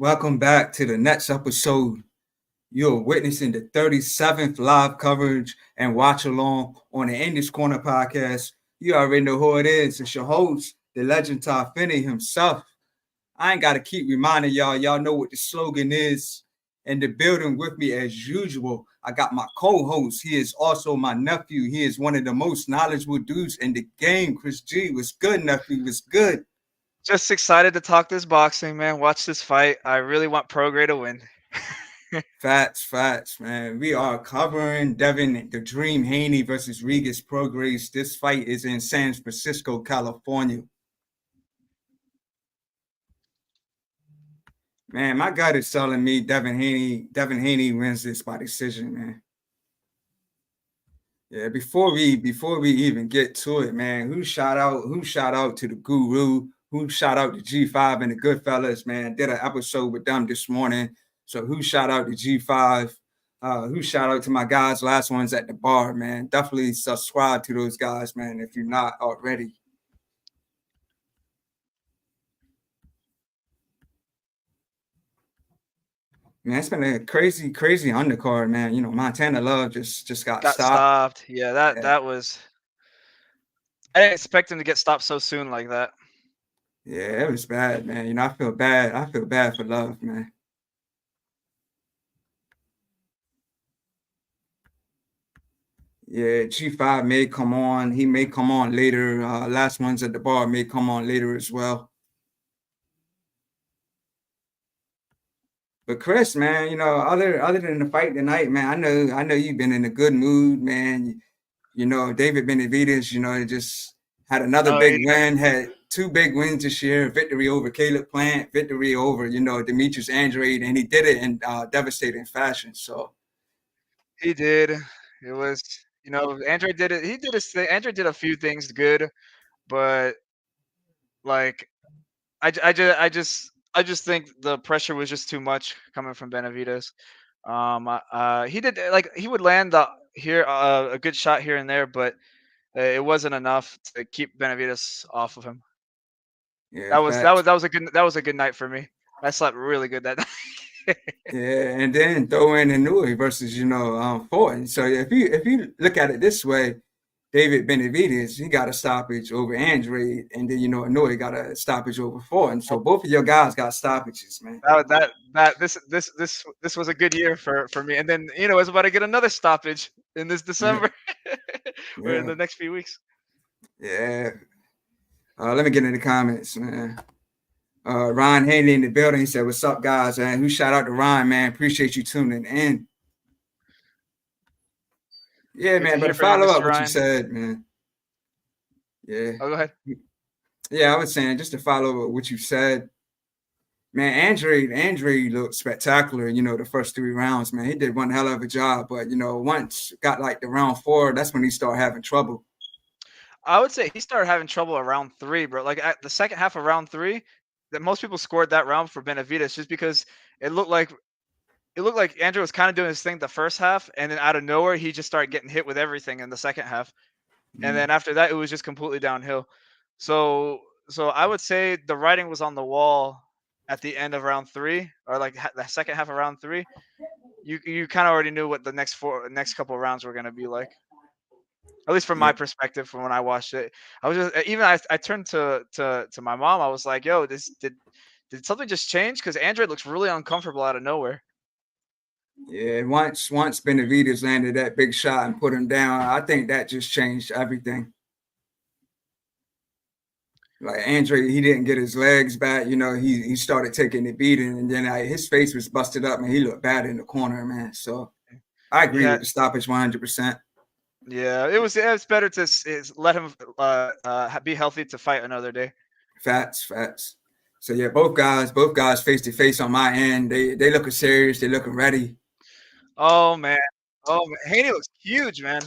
Welcome back to the next episode. You're witnessing the 37th live coverage and watch along on the English Corner podcast. You already know who it is. It's your host, the legend Haney himself. I ain't got to keep reminding y'all. Y'all know what the slogan is. In the building with me as usual, I got my co-host. He is also my nephew. He is one of the most knowledgeable dudes in the game. Chris G, what's good, nephew? What's good? Just excited to talk this boxing, man. Watch this fight. I really want Prograis to win. Facts, man. We are covering Devin, the Dream Haney versus Regis Prograis. This fight is in San Francisco, California. Man, my gut is telling me Devin Haney wins this by decision, man. Yeah, before we even get to it, man, who shout out to the guru, who shout out to G5 and the Goodfellas, man. Did an episode with them this morning. So who shout out to G5? Who shout out to my guys, last ones at the bar, man. Definitely subscribe to those guys, man, if you're not already. Man, it's been a crazy undercard, man. You know, Montana Love just got stopped. Yeah, that was. I didn't expect him to get stopped so soon like that. Yeah, it was bad, man. You know, I feel bad. I feel bad for Love, man. Yeah, G5 may come on. He may come on later. Last ones at the bar may come on later as well. But Chris, man, you know, other than the fight tonight, man, I know you've been in a good mood, man. You know, David Benavidez, you know, just had another big win, had two big wins this year, victory over Caleb Plant, victory over, you know, Demetrius Andrade, and he did it in devastating fashion. So he did. It was, Andrade did it. He did his thing. Andrade did a few things good, but like, I just think the pressure was just too much coming from Benavidez. He did he would land a good shot here and there, but it wasn't enough to keep Benavidez off of him. yeah, That was a good night for me. I slept really good that night. Yeah, and then throw in Inouye versus, you know, Fulton. So if you look at it this way, David Benavidez, he got a stoppage over Andre, and then, you know, Inouye got a stoppage over Fulton. So both of your guys got stoppages, man. This was a good year for me. And then, I was about to get another stoppage in this December or in the next few weeks. Yeah. Let me get in the comments, man. Ron Haney in the building. He said, "What's up, guys?" And who shout out to Ron, man. Appreciate you tuning in. Yeah, man. But to follow up what you said, man. Yeah. Oh, go ahead. Yeah, I was saying just to follow up what you said, man. Andre looked spectacular. You know, the first three rounds, man. He did one hell of a job. But you know, once got like the round 4, that's when he started having trouble. I would say he started having trouble around 3, bro. Like at the second half of round 3, that most people scored that round for Benavidez just because it looked like Andrew was kind of doing his thing the first half, and then out of nowhere he just started getting hit with everything in the second half, and then after that it was just completely downhill. So I would say the writing was on the wall at the end of round 3, or like the second half of round 3. You kind of already knew what the next couple of rounds were going to be like. At least from my perspective, from when I watched it, I was just I turned to my mom. I was like, "Yo, did something just change?" Because Android looks really uncomfortable out of nowhere. Yeah, once Benavidez landed that big shot and put him down, I think that just changed everything. Like Andre, he didn't get his legs back. You know, he started taking the beating, and then his face was busted up, and he looked bad in the corner, man. So I agree with the stoppage 100%. Yeah, it was better to let him be healthy to fight another day. Facts. So yeah, both guys face to face on my end. They looking serious. They looking ready. Oh man, Haney looks huge, man.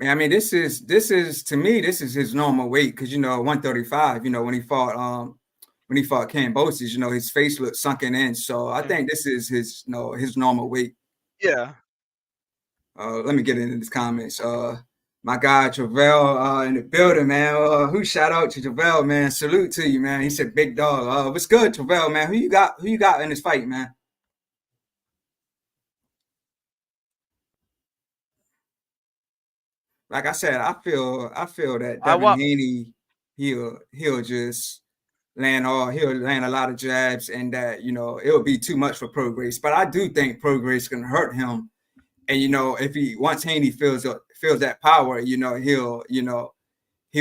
I mean, this is to me, this is his normal weight because, you know, 135. You know, when he fought Cambosis, you know, his face looked sunken in. So I think this is his his normal weight. Yeah. Let me get into these comments. My guy Travell in the building, man. Who shout out to Travell, man? Salute to you, man. He said, "Big dog." What's good, Travell, man? Who you got? Who you got in this fight, man? Like I said, I feel that I Devin want Haney, he'll just he'll land a lot of jabs, and that it'll be too much for Prograis. But I do think Prograis can hurt him, and if he once Haney feels that power, he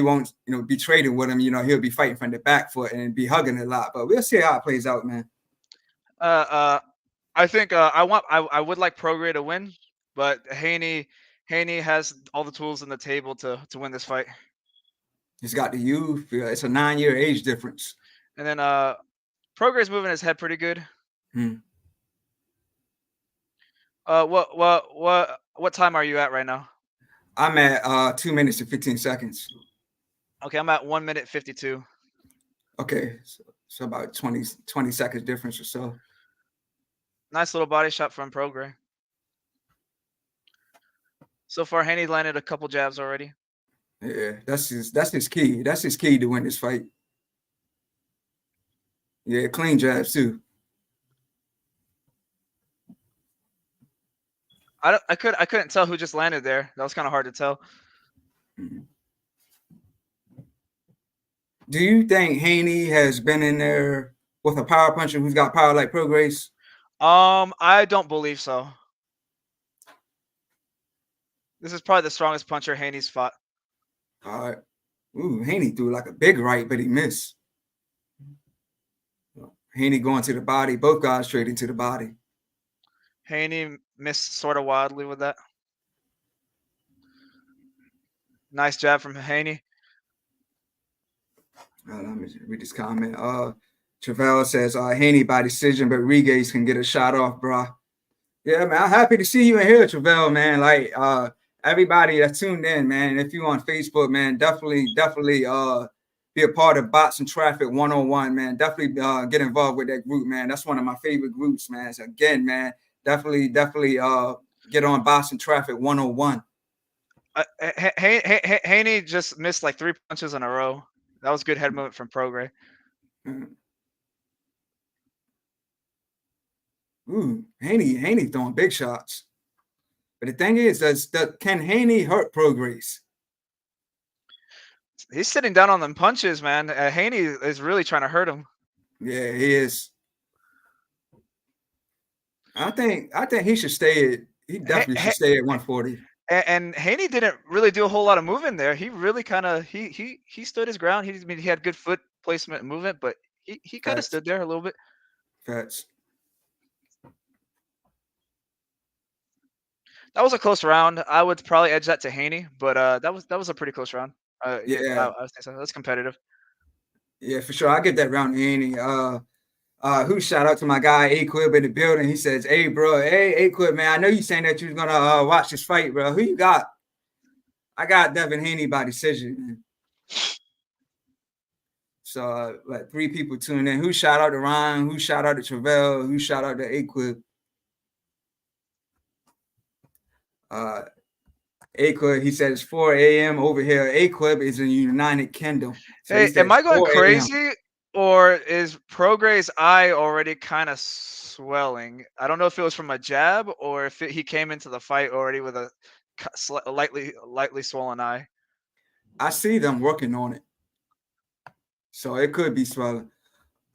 won't be trading with him. He'll be fighting from the back foot and be hugging a lot. But we'll see how it plays out, man. uh uh I think I would like Prograis to win, but Haney has all the tools on the table to win this fight. He's got the youth. It's a 9-year age difference. And then Prograis moving his head pretty good. Hmm. What time are you at right now? I'm at 2 minutes and 15 seconds. Okay, I'm at 1 minute 52. Okay, so about 20 seconds difference or so. Nice little body shot from Prograis. So far, Haney landed a couple jabs already. Yeah, that's his key. That's his key to win this fight. Yeah, clean jabs too. I couldn't tell who just landed there. That was kind of hard to tell. Mhm. Do you think Haney has been in there with a power puncher who's got power like Prograis? I don't believe so. This is probably the strongest puncher Haney's fought. All right. Ooh, Haney threw like a big right, but he missed. Haney going to the body. Both guys trading to the body. Haney missed sort of wildly with that. Nice jab from Haney. Let me read this comment. Travell says, Haney by decision, but Regis can get a shot off, bro. Yeah, man. I'm happy to see you in here, Travell, man. Like, everybody that's tuned in, man. If you on Facebook, man, definitely be a part of Bots and Traffic 101, man. Definitely get involved with that group, man. That's one of my favorite groups, man. So again, man, definitely get on Bots and Traffic 101. Haney just missed like 3 punches in a row. That was good head movement from Prograis. Ooh, Haney throwing big shots. But the thing is, can Haney hurt Prograis? He's sitting down on them punches, man. Haney is really trying to hurt him. Yeah, he is. I think he should stay at. He definitely should stay at 140. And Haney didn't really do a whole lot of movement there. He really kind of he stood his ground. He had good foot placement and movement, but he kind of stood there a little bit. Facts. That was a close round. I would probably edge that to Haney, but that was a pretty close round. Yeah, I would say so. That's competitive. yeah, for sure. I get that round, Haney. Who shout out to my guy Aquib in the building. He says, "Hey, bro, hey, Aquib, man. I know you saying that you was gonna watch this fight, bro. Who you got?" I got Devin Haney by decision, man. So like 3 people tuning in. Who shout out to Ryan? Who shout out to Travell? Who shout out to Aquib? Aquib, he said it's 4 a.m. over here. Aquib is in United Kingdom. So Hey, am I going crazy, or is Prograis' eye already kind of swelling? I don't know if it was from a jab or if he came into the fight already with a lightly swollen eye. I see them working on it. So it could be swelling.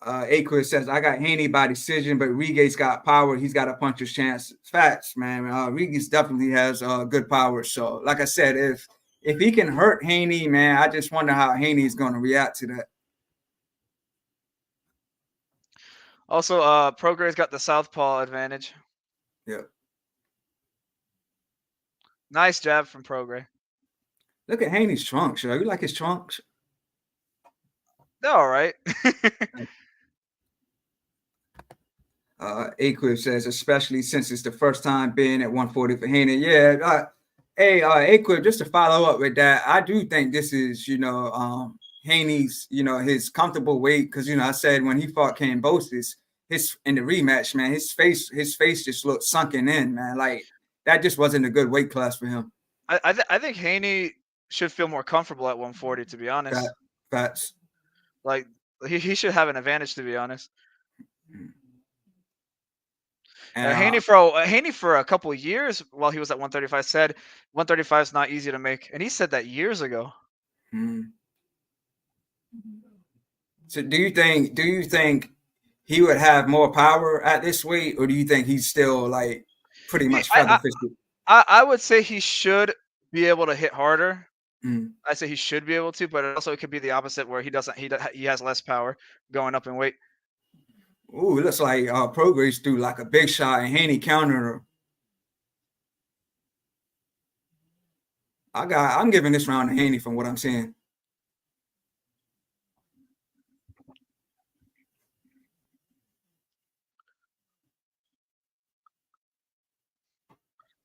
Aquid says, I got Haney by decision, but Regis got power. He's got a puncher's chance. Facts, man. Regis definitely has good power. So, like I said, if he can hurt Haney, man, I just wonder how Haney is going to react to that. Also, Prograis got the southpaw advantage. Yeah. Nice jab from Prograis. Look at Haney's trunks. You like his trunks? They're all right. Aquib says, especially since it's the first time being at 140 for Haney. Yeah. Aquib, just to follow up with that, I do think this is, Haney's, his comfortable weight. Because, I said when he fought Kambosos, in the rematch, man, his face just looked sunken in, man. Like, that just wasn't a good weight class for him. I think Haney should feel more comfortable at 140. To be honest, Fat, fats. like he should have an advantage. To be honest, And Haney for a couple years while he was at 135 said 135 is not easy to make, and he said that years ago. mm. So do you think he would have more power at this weight, or do you think he's still like pretty He, much feather fisted? I would say he should be able to hit harder. Mm. I say he should be able to, but also it could be the opposite where he doesn't. He has less power going up in weight. Ooh, it looks like Prograis threw like a big shot and Haney countered him. I'm giving this round to Haney from what I'm seeing.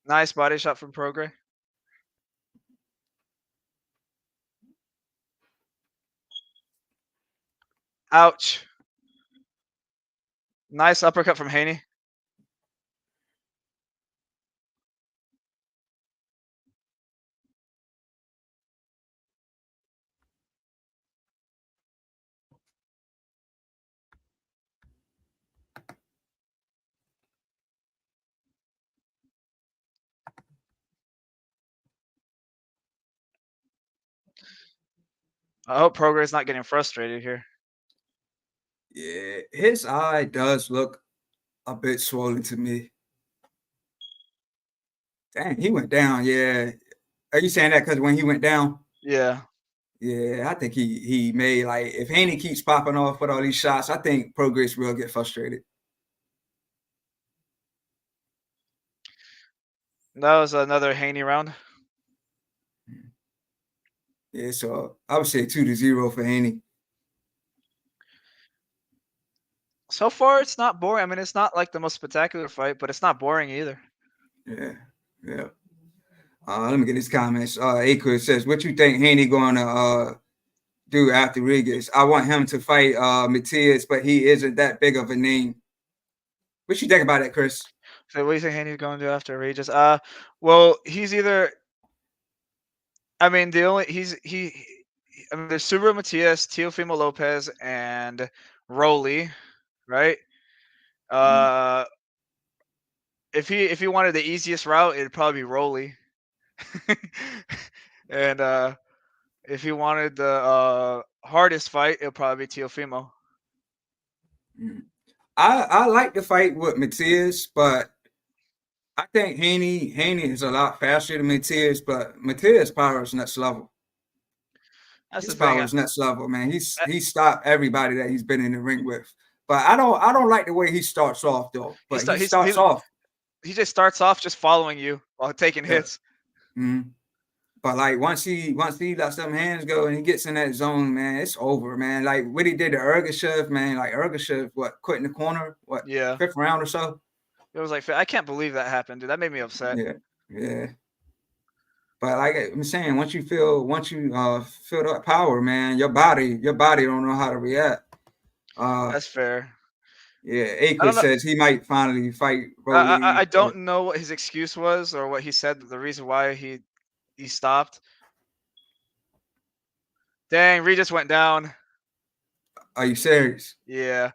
Nice body shot from Prograis. Ouch. Nice uppercut from Haney. I hope Prograis not getting frustrated here. Yeah, his eye does look a bit swollen to me. Dang, he went down. Yeah. Are you saying that because when he went down? Yeah. Yeah, I think he made like if Haney keeps popping off with all these shots, I think Progress will get frustrated. That was another Haney round. Yeah, so I would say 2-0 for Haney. So far, it's not boring. I mean, it's not like the most spectacular fight, but it's not boring either. Yeah, yeah. Let me get his comments. Akers says, "What you think Haney going to do after Regis? I want him to fight Matias, but he isn't that big of a name. What you think about that, Chris?" So, what do you think Haney's going to do after Regis? Well, he's either. I mean, the only he. I mean, there's Subaru Matias, Teofimo Lopez, and Rolly, right? Mm, Uh, if he wanted the easiest route, it'd probably be Rolly. And if he wanted the hardest fight, it'll probably be Teofimo. mm. I like the fight with Matias, but I think Haney is a lot faster than Matias, but Matias' power is next level. That's the His thing. power is next level, man. He stopped everybody that he's been in the ring with. But I don't like the way he starts off though. He But start he starts off. he just starts off just following you while taking Yeah. hits. Mhm. But like once he lets them hands go and he gets in that zone, man, it's over, man. Like what he did to Ergashev, man. Like Ergashev, what quit in the corner, what Yeah, fifth round or so. it was like I can't believe that happened, dude. That made me upset. Yeah, yeah. But like I'm saying, once you feel that power, man, your body don't know how to react. Uh, That's fair. yeah, I don't Akers know. says he might finally fight Rolly. I don't know what his excuse was or what he said. The reason why he stopped. Dang, Regis went down. Are you serious? Yeah,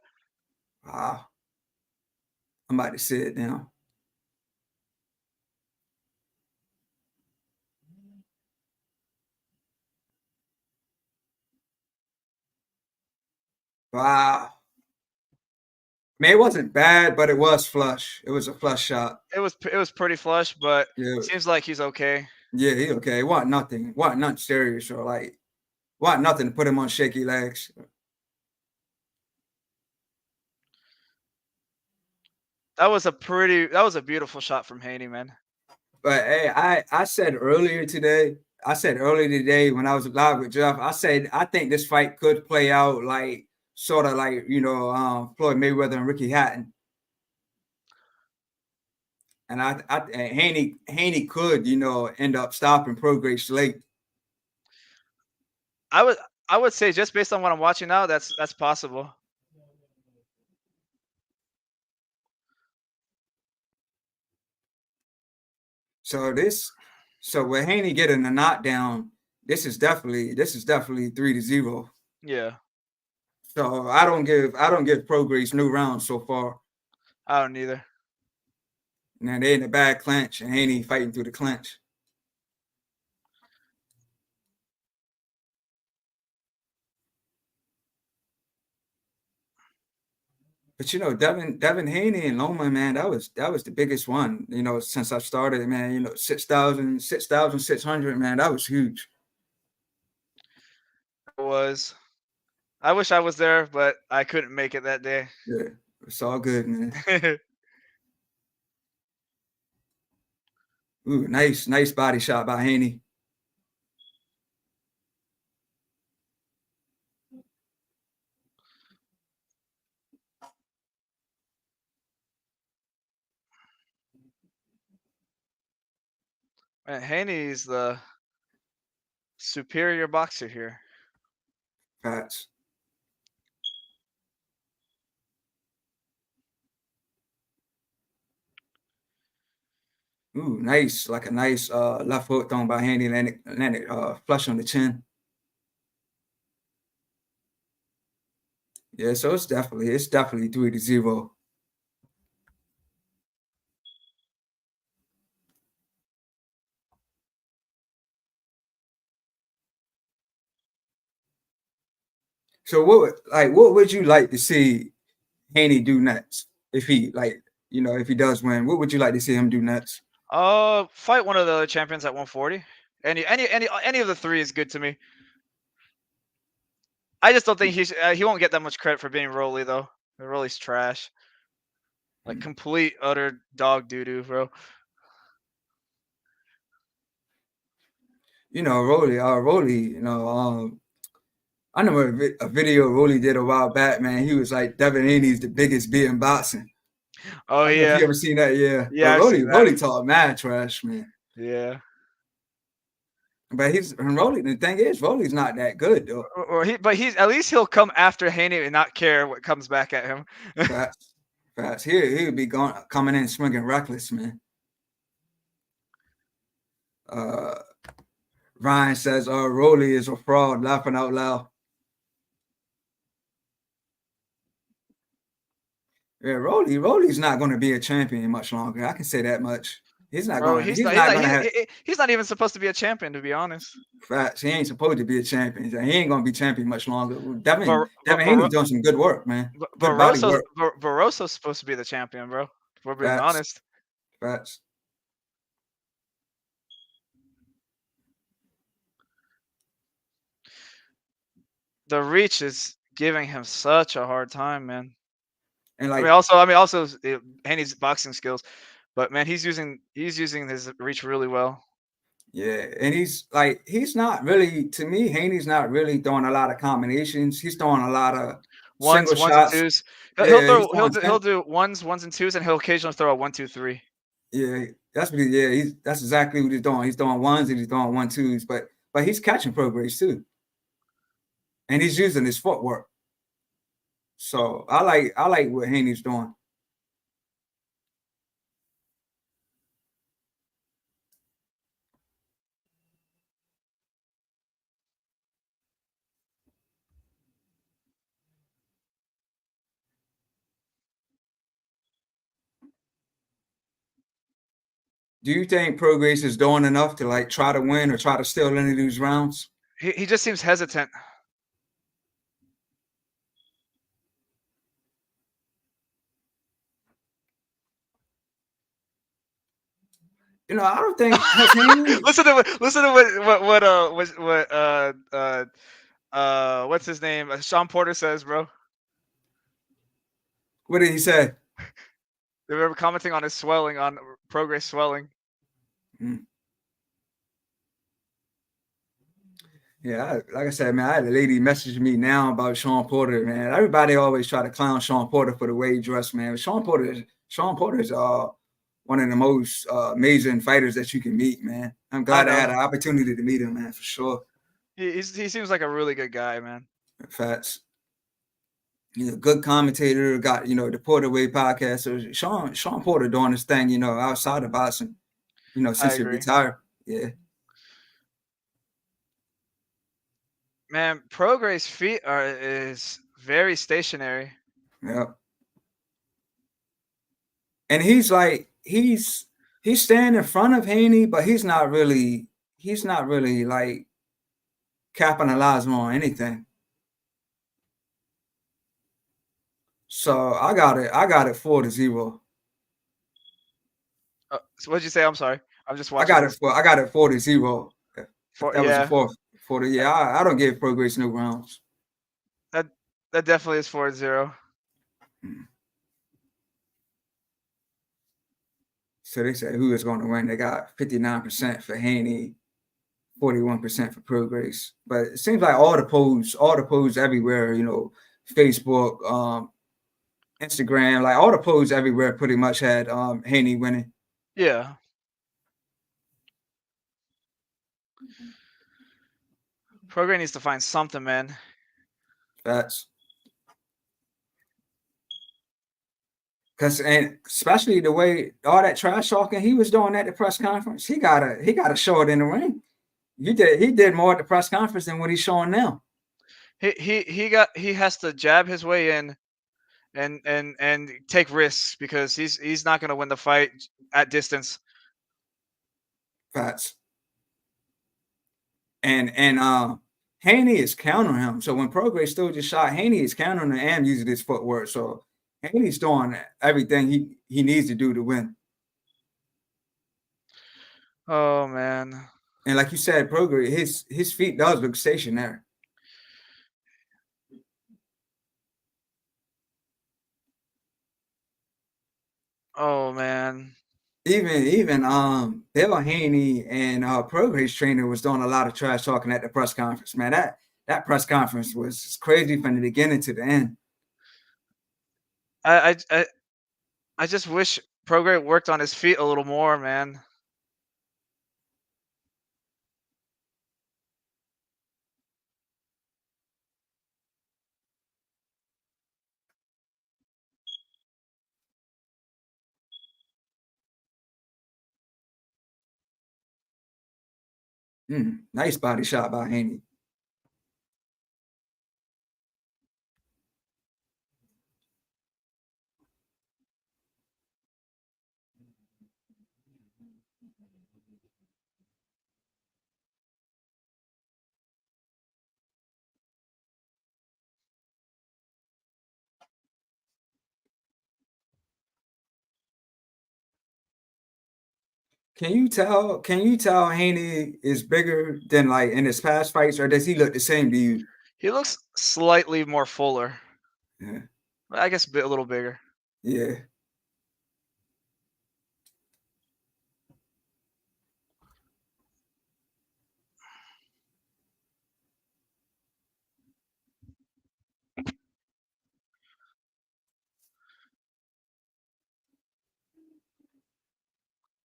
Wow, I'm about to see it now. Wow, man, it wasn't bad, but it was flush. It was a flush shot. it was pretty flush, but Yeah, seems like he's okay. yeah, he okay. It wasn't nothing. It wasn't nothing serious or like wasn't nothing to put him on shaky legs. That was a beautiful shot from Haney, man. But hey, I said earlier today when I was live with Jeff, I said I think this fight could play out like sort of like Floyd Mayweather and Ricky Hatton, and and Haney could end up stopping Prograis late. I would I would say just based on what I'm watching now, that's possible. So So with Haney getting a knockdown, this is definitely 3-0. Yeah, So I don't give Prograis no rounds so far. I don't either. Now they in a bad clinch, and Haney fighting through the clinch. But Devin Haney and Loma, man, that was the biggest one, since I started, man. 6,600, man, that was huge. It was. I wish I was there, but I couldn't make it that day. Yeah, it's all good, man. Ooh, nice body shot by Haney. Man, Haney's the superior boxer here. Facts. Ooh, nice, like a nice left hook thrown by Haney, landed flush on the chin. Yeah, so it's definitely 3-0. So what would you like to see Haney do next? If he if he does win, what would you like to see him do next? Fight one of the other champions at 140. Any of the three is good to me. I just don't think he won't get that much credit for being Rolly though. Rolly's trash. Like complete utter dog doo doo, bro. Rolly, I know a video Rolly did a while back, man. He was like, Devin Haney's the biggest beat in boxing. Oh I don't know if yeah, you ever seen that, yeah. yeah, But I've seen that. Rolly talk mad trash, man. Yeah. But the thing is, Rolly's not that good though. But he's at least he'll come after Haney and not care what comes back at him. Facts. He would be coming in swinging reckless, man. Ryan says, Rolly is a fraud, laughing out loud. Yeah, Rolly's not going to be a champion much longer. I can say that much. He's not Bro, going. He's not going to have. He's not even supposed to be a champion, to be honest. Facts. He ain't supposed to be a champion. He ain't going to be champion much longer. Devin But Haney's doing some good work, man. Good body work. Barroso's supposed to be the champion, bro. If we're being honest. Facts. The reach is giving him such a hard time, man. And I mean, also Haney's boxing skills, but man, he's using his reach really well. Yeah, and he's not really, to me, Haney's not really throwing a lot of combinations. He's throwing a lot of single shots. And twos. He'll do ones and twos, and he'll occasionally throw a 1, 2, 3. Yeah, that's exactly what he's doing. He's throwing ones and he's throwing 1-2s, but he's catching Prograis too, and he's using his footwork. So I like what Haney's doing. Do you think Prograis is doing enough to try to win or try to steal any of these rounds? He just seems hesitant. I don't think has Haney. listen to what's his name? Sean Porter says, bro. What did he say? They were commenting on his swelling, on Prograis swelling. Yeah, like I said, man, I had a lady message me now about Sean Porter, man. Everybody always try to clown Sean Porter for the way he dressed, man. But Sean Porter's one of the most amazing fighters that you can meet, man. I'm glad I had an opportunity to meet him, man, for sure. He seems like a really good guy, man. Facts. He's a good commentator. Got the Porter Way podcast. So Sean Porter doing his thing, outside of boxing, since he retired. Yeah. Man, Prograis' feet is very stationary. Yep. And he's like he's standing in front of Haney, but he's not really like capitalizing on anything. So I got it 4-0. So what'd you say? I'm sorry. I'm just I watching got it this. 4-0. If For that was a yeah, fourth 40, yeah, I don't give Progress no rounds. that that definitely is 4-0. So they said who is going to win? They got 59% for Haney, 41% for Progress. But it seems like all the polls everywhere, Facebook, Instagram, like all the polls everywhere pretty much had Haney winning. Yeah. Prograis needs to find something, man. That's because, and especially the way all that trash talking he was doing at the press conference, he gotta show it in the ring. He did more at the press conference than what he's showing now. He has to jab his way in and take risks because he's not gonna win the fight at distance. Facts. And Haney is countering him. So when Prograis still just shot, Haney is countering him and using his footwork. So Haney's doing everything he needs to do to win. Oh man. And like you said, Prograis, his feet does look stationary. Oh man. Even Bill Haney and Prograis trainer was doing a lot of trash talking at the press conference. Man, that press conference was crazy from the beginning to the end. I I I, I just wish Prograis worked on his feet a little more, man. Nice body shot by Haney. Can you tell Haney is bigger than like in his past fights, or does he look the same to you? He looks slightly more fuller. Yeah. I guess a little bigger. Yeah.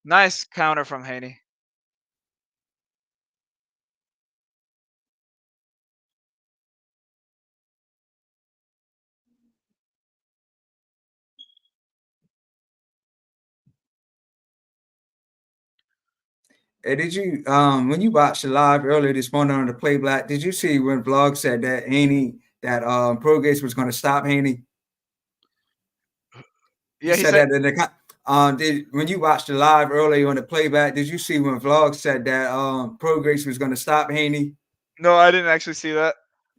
Nice counter from Haney. Hey, did you when you watched the live earlier this morning on the Play Black, did you see when Vlog said that Prograis was going to stop Haney? He Yeah, he said said that in the did when you watched the live earlier on the playback, did you see when Vlog said that Prograis was going to stop Haney? no, I didn't actually see that.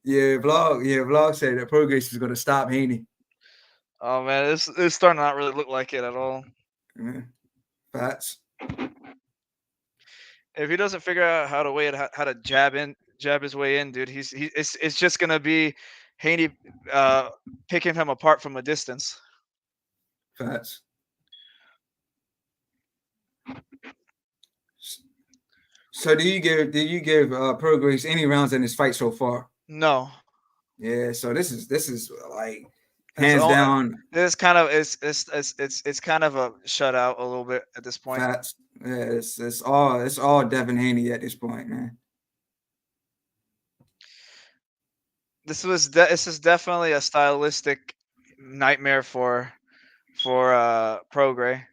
Vlog said that Prograis was going to stop Haney. Oh man, it's starting to not really look like it at all. Yeah, facts. If he doesn't figure out how to how to jab his way in, dude, it's just gonna be Haney picking him apart from a distance. Facts. So do you give Prograis any rounds in this fight so far? No, Yeah, so this is like it's hands all down it's kind of it's kind of a shutout a little bit at this point. facts. Yeah, it's all Devin Haney at this point, man. This is definitely a stylistic nightmare for Prograis.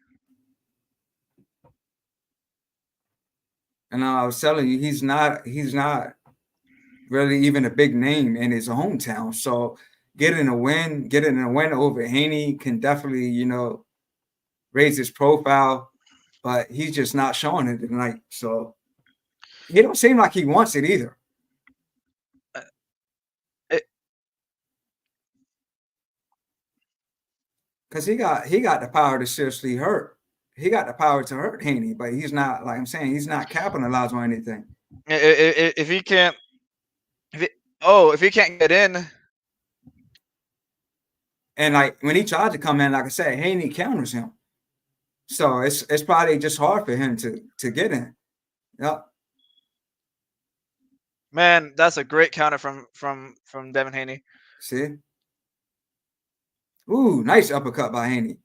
And I was telling you, he's not really even a big name in his hometown. So getting a win over Haney can definitely, raise his profile, but he's just not showing it tonight. So he don't seem like he wants it either. Uh, it, Because he got the power to seriously hurt. He got the power to hurt Haney, but he's not, like I'm saying, he's not capitalizing on anything. if he can't, if he can't get in, And like when he tried to come in, like I said, Haney counters him. So it's probably just hard for him to get in. Yep. man, that's a great counter from Devin Haney. See? Ooh, nice uppercut by Haney.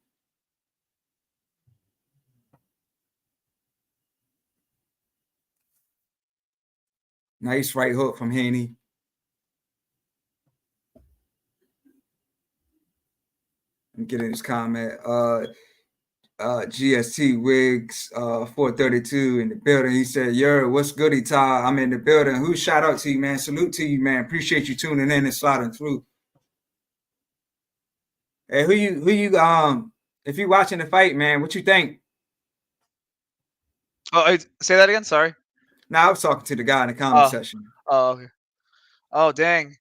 Nice right hook from Haney. I'm getting his comment. GST Wigs 432 in the building. He said, "Yo, what's goody, Ty? I'm in the building. Who shout out to you, man? Salute to you, man. Appreciate you tuning in and sliding through. Hey, who you if you watching the fight, man, what you think?" Oh, say that again. Sorry. Now I was talking to the guy in the comment Oh, section. oh, okay. Oh, dang.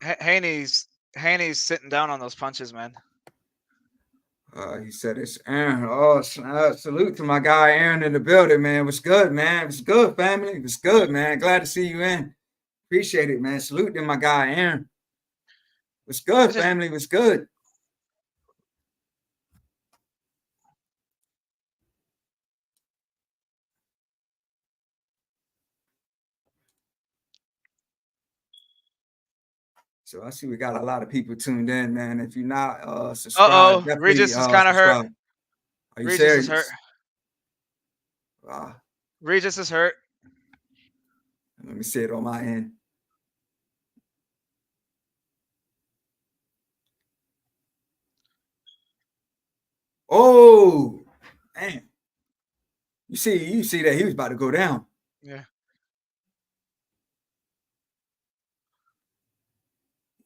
Haney's sitting down on those punches, man. He said it's Aaron. Oh, salute to my guy Aaron in the building, man. What's good, man? What's good, family? What's good, man? Glad to see you in. Appreciate it, man. Salute to my guy Aaron. What's good, Just, family? What's good? So I see we got a lot of people tuned in, man. If you're not subscribed, definitely Regis is kind of hurt. subscribe. Are you Regis is hurt. serious? Uh, Regis is hurt. Let me see it on my end. Oh, man. You see that he was about to go down. Yeah.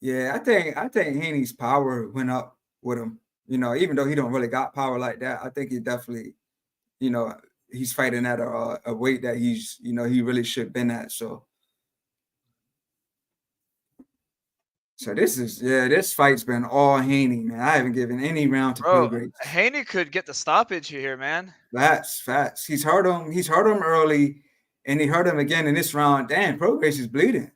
Yeah, I think Haney's power went up with him. Even though he don't really got power like that, I think he definitely, you know, he's fighting at a weight that he really should have been at. So this fight's been all Haney, man. I haven't given any round to Bro, Prograis. Haney could get the stoppage here, man. Facts. He's hurt him early, and he hurt him again in this round. Damn, Prograis is bleeding.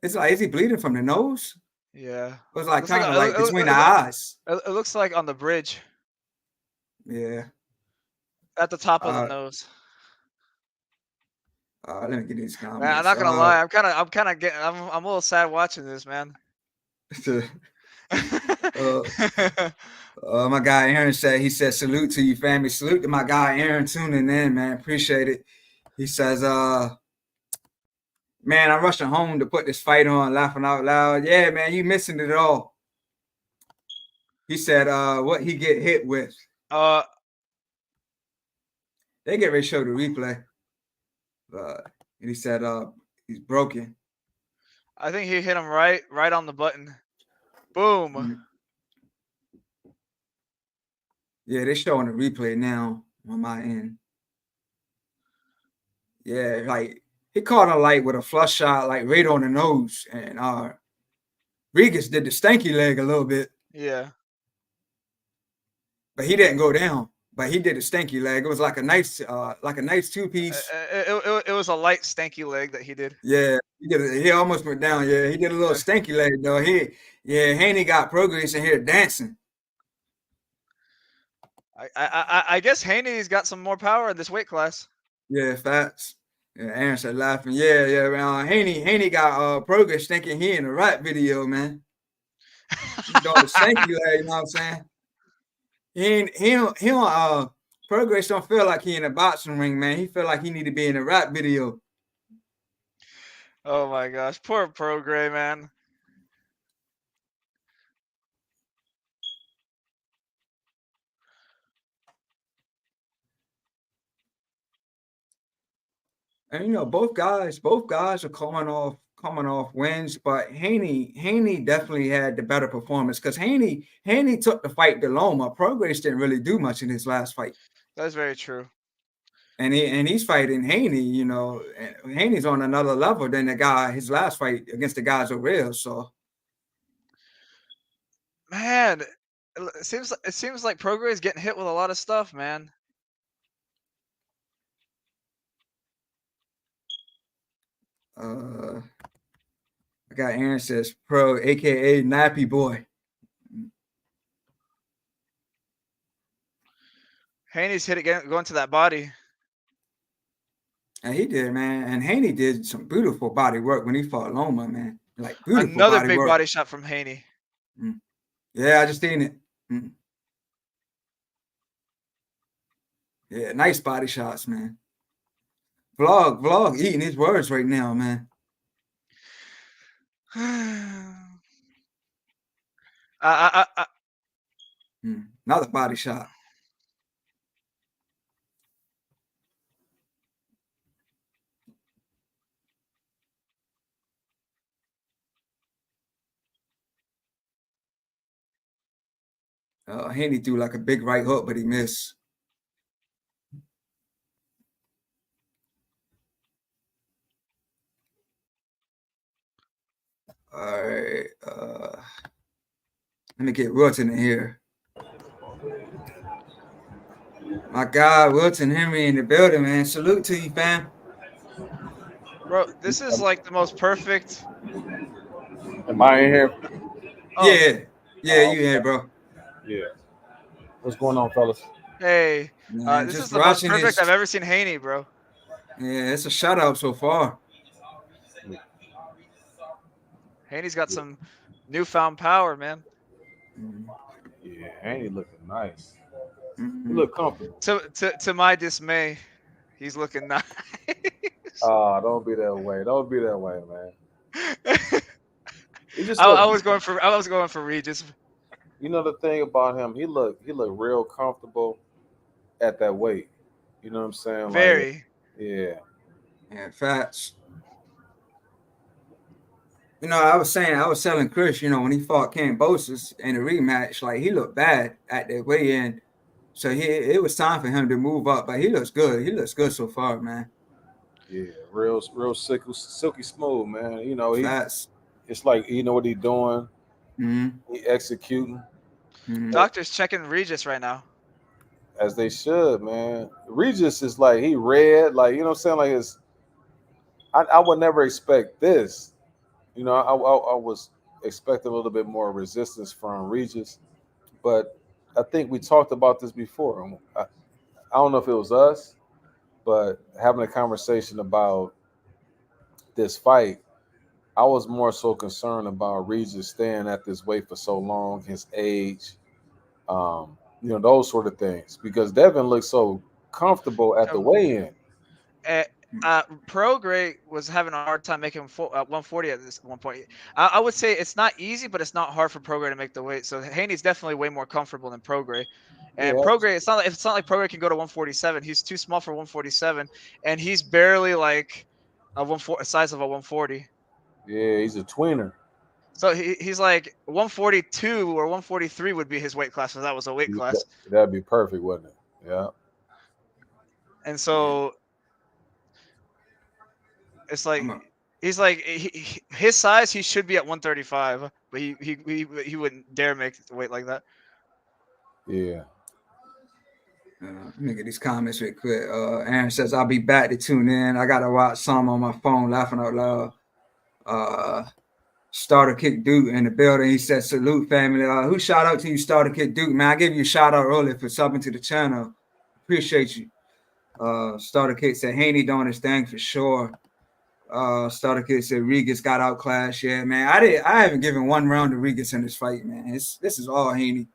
It's like, is he bleeding from the nose? Yeah. It was like Looks like kind of like between the eyes. it looks like on the bridge Yeah. at the top of the Uh, nose. let me get these Man, I'm comments. not gonna lie. I'm a little sad watching this, man. uh, my guy Aaron said salute to you, family. Salute to my guy Aaron tuning in, man. Appreciate it. He says, man, I'm rushing home to put this fight on, laughing out loud. Yeah, man, you missing it all. He said, what he get hit with. They get ready to show the replay. And he said, he's broken. I think he hit him right on the button. Boom. Mm-hmm. Yeah, they're showing the replay now on my end. Yeah, like he caught a light with a flush shot, like right on the nose, and Regis did the stanky leg a little bit. Yeah. But he didn't go down. But he did a stanky leg. It was like a nice two piece. It was a light stanky leg that he did. Yeah, he almost went down. Yeah, he did a little stanky leg though. Haney got Prograis in here dancing. I guess Haney's got some more power in this weight class. Yeah, facts. Yeah, Aaron said laughing. Yeah. Haney got Prograis thinking he in a rap video, man. He doing the stanky leg, you know what I'm saying? Prograis don't feel like he in a boxing ring, man. He feel like he need to be in a rap video. Oh my gosh, poor Prograis, man. And both guys are coming off wins, but Haney definitely had the better performance because Haney took the fight to Loma. Prograis didn't really do much in his last fight. That's very true. And he's fighting Haney, and Haney's on another level than the guy his last fight against the guys over there. So Man, it seems like Prograis is getting hit with a lot of stuff, man. I got Aaron says pro, aka Nappy Boy. Haney's hit again, going to that body. And he did, man. And Haney did some beautiful body work when he fought Loma, man. Like beautiful Another body big work. body shot from Haney. Yeah, I just seen it. Yeah, nice body shots, man. Vlog eating his words right now, man. Another body shot. Haney threw like a big right hook, but he missed. All right. Let me get Wilton in here. My God, Wilton Henry in the building, man. Salute to you, fam. Bro, this is like the most perfect. Am I in here? Oh, Yeah, you here, bro. Yeah. What's going on, fellas? hey, Man, this just is the most watching perfect this. I've ever seen Haney, bro. Yeah, it's a shutout so far. Haney's got some newfound power, man. Yeah, Haney looking nice. Mhm. He look comfortable. To my dismay, he's looking nice. Oh, don't be that way. Don't be that way, man. He just I look. was going for Regis. You know the thing about him, he look real comfortable at that weight. You know what I'm saying? Like, Very. yeah. Yeah, facts. I was telling Chris, when he fought Cambosis in the rematch, like he looked bad at the weigh-in. So it was time for him to move up, but he looks good. He looks good so far, man. Yeah, real silky smooth, man. Facts. It's like you know what he's doing. Mm-hmm. He executing Doctor's checking Regis right now. as they should, man. Regis is like he read, like you know what I'm saying, like it's. I would never expect this. I was expecting a little bit more resistance from Regis, but I think we talked about this before. I don't know if it was us, but having a conversation about this fight, I was more so concerned about Regis staying at this weight for so long, his age, those sort of things, because Devin looked so comfortable at the weigh-in. Prograis was having a hard time making 140 at this one point. I would say it's not easy, but it's not hard for Prograis to make the weight. So Haney's definitely way more comfortable than Prograis. And Yeah, Prograis, it's not like Prograis can go to 147. He's too small for 147, and he's barely like a size of a 140. yeah, he's a tweener. So he's like 142 or 143 would be his weight class if that was a weight class. That'd be perfect, wouldn't it? Yeah. And so it's like he's like his size. He should be at 135, but he wouldn't dare make the weight like that. Yeah. Let me get these comments real quick. Aaron says, I'll be back to tune in. I got to watch some on my phone, laughing out loud. Starter Kick Duke in the building. He said, salute, family. Who shout out to you, Starter Kick Duke? Man, I gave you a shout out earlier for subbing to the channel. Appreciate you. Starter Kick said, Haney doing his thing for sure. Starter Kick said, Regis got outclassed. Yeah, man. I haven't given one round to Regis in this fight, man. This is all Haney.